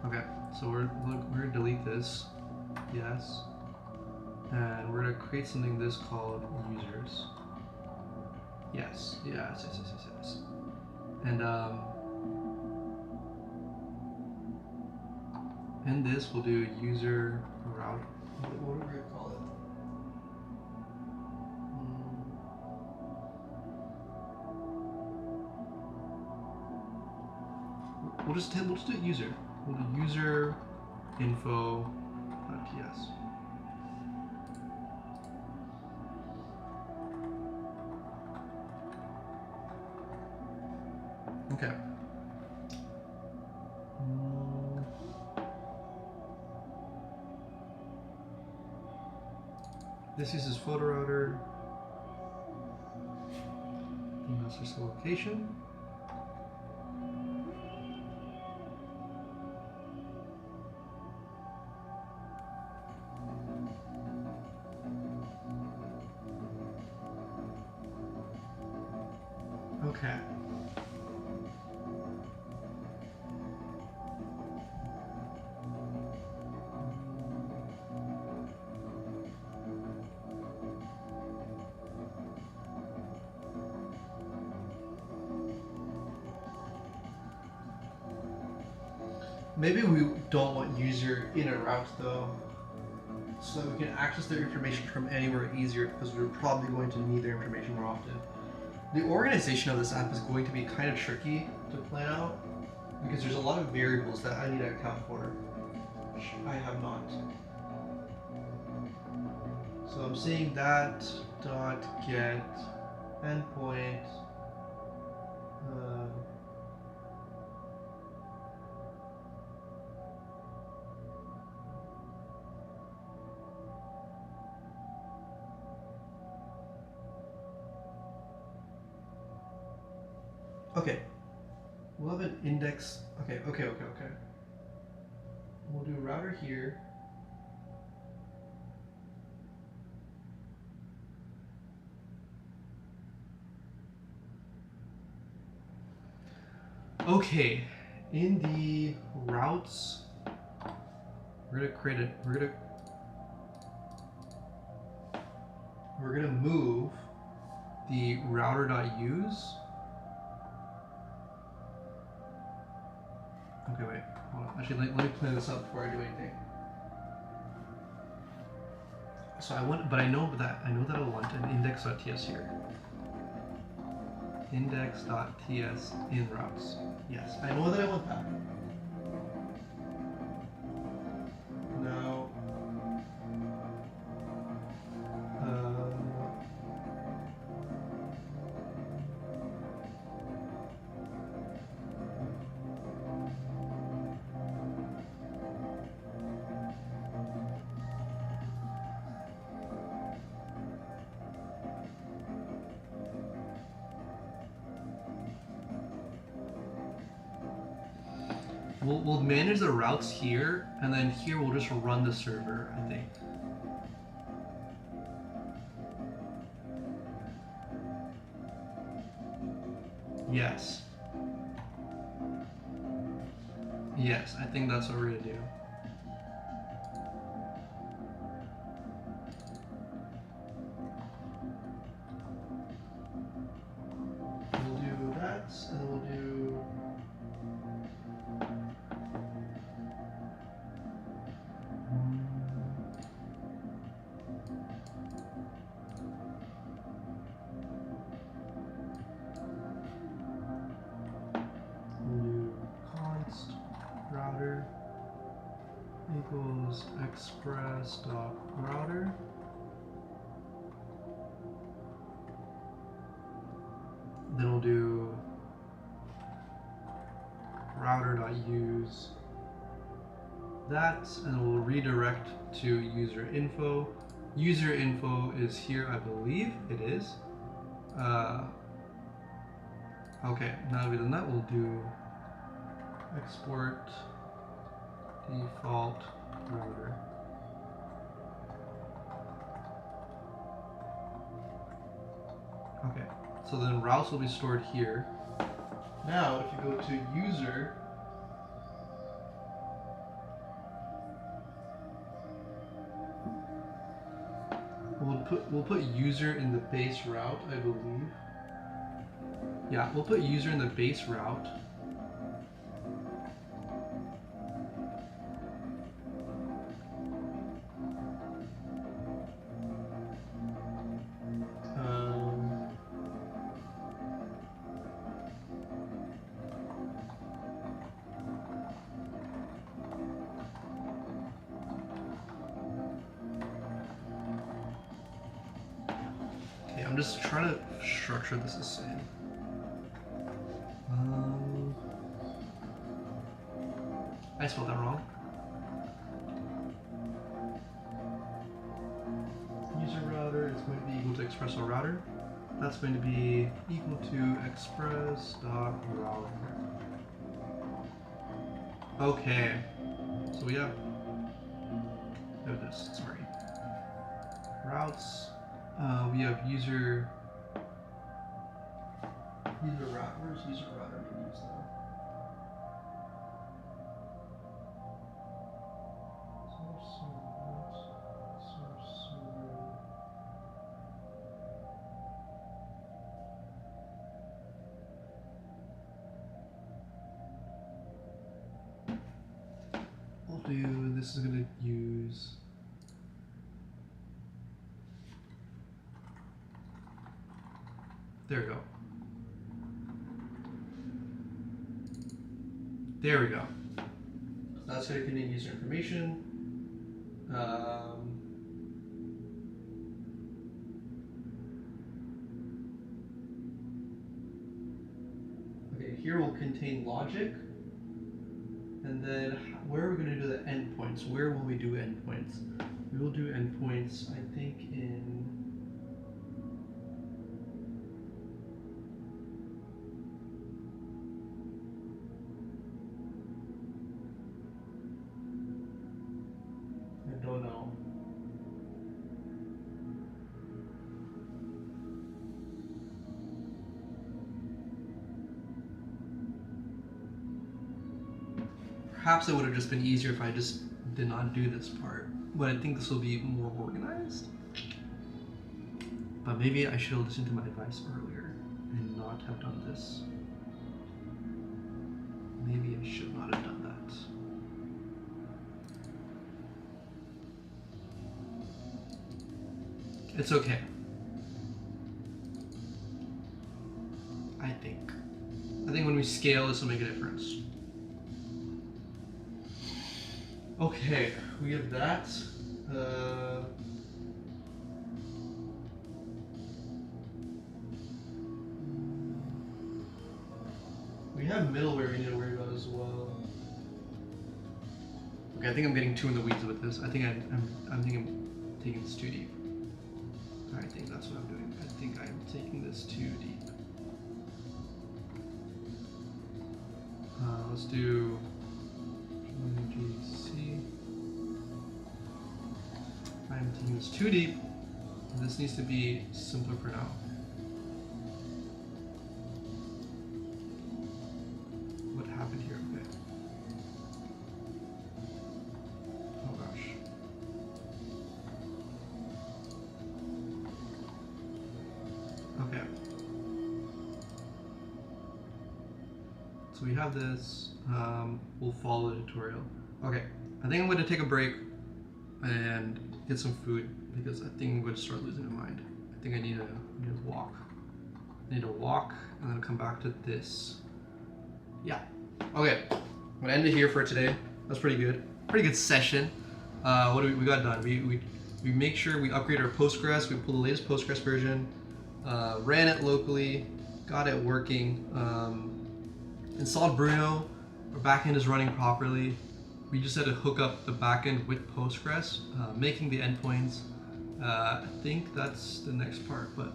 Okay, so we're gonna delete this, yes. And we're gonna create something this called users. Yes. And in this we'll do user route. What are we gonna call it? We'll just do user. We'll do user info.ts. Okay. This uses photo router. And that's just the location. Okay. Maybe we don't want user in a route though, so we can access their information from anywhere easier because we're probably going to need their information more often. The organization of this app is going to be kind of tricky to plan out because there's a lot of variables that I need to account for, which I have not. So I'm saying that dot get endpoint Okay. We'll have an index. Okay. We'll do router here. Okay, in the routes, we're gonna create it. We're gonna move the router.use. Okay, wait. Hold on. Actually, let me clean this up before I do anything. So I want, but I know that I want an index.ts here. Index.ts in routes. Yes, I know that I want that. Now, we'll manage the routes here, and then here we'll just run the server, I think. Yes. Yes, I think that's what we're gonna do. We'll do that, and then we'll do const router equals express.router. Then we'll do router.use that, and we'll redirect to user info. User info is here, I believe it is. Okay, now that we've done that, we'll do export default router. Okay, so then routes will be stored here. Now, if you go to user, we'll put user in the base route, I believe. Yeah, we'll put user in the base route. I'm just trying to structure this the same. I spelled that wrong. User router is going to be equal to express.router. router. That's going to be equal to express.router. Okay. So we have this, sorry. Routes. We have user route. Where's user router being used now? Source server. We'll do, this is going to use there we go. There we go. That's going to contain user information. Okay, here will contain logic. And then where are we going to do the endpoints? Where will we do endpoints? We will do endpoints, I think, in... Perhaps it would have just been easier if I just did not do this part, but I think this will be more organized. But maybe I should have listened to my advice earlier and not have done this. Maybe I should not have done that. It's okay. I think when we scale, this will make a difference. Okay, we have that. We have middleware we need to worry about as well. Okay, I think I'm getting too in the weeds with this. I think I'm taking this too deep. I think that's what I'm doing. I think I'm taking this too deep. Let's do GC. I'm taking this too deep. This needs to be simpler for now. What happened here? Okay. Oh gosh. Okay. So we have this. We'll follow the tutorial. Okay. I think I'm going to take a break and get some food because I think I'm going to start losing my mind. I think I need to walk. I need to walk and then come back to this. Yeah. Okay. I'm gonna end it here for today. That's pretty good. Pretty good session. What do we got done? We make sure we upgrade our Postgres. We pull the latest Postgres version. Ran it locally. Got it working. Installed Bruno. Our backend is running properly. We just had to hook up the backend with Postgres, making the endpoints. I think that's the next part, but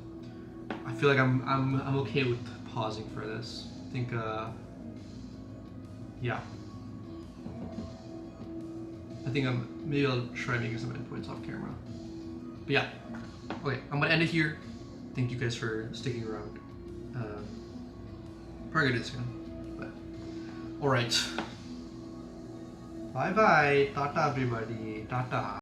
I feel like I'm okay with pausing for this. I think yeah. I think maybe I'll try making some endpoints off camera. But yeah, okay, I'm gonna end it here. Thank you guys for sticking around. Probably gonna do it soon, but all right. Bye bye, tata everybody, tata.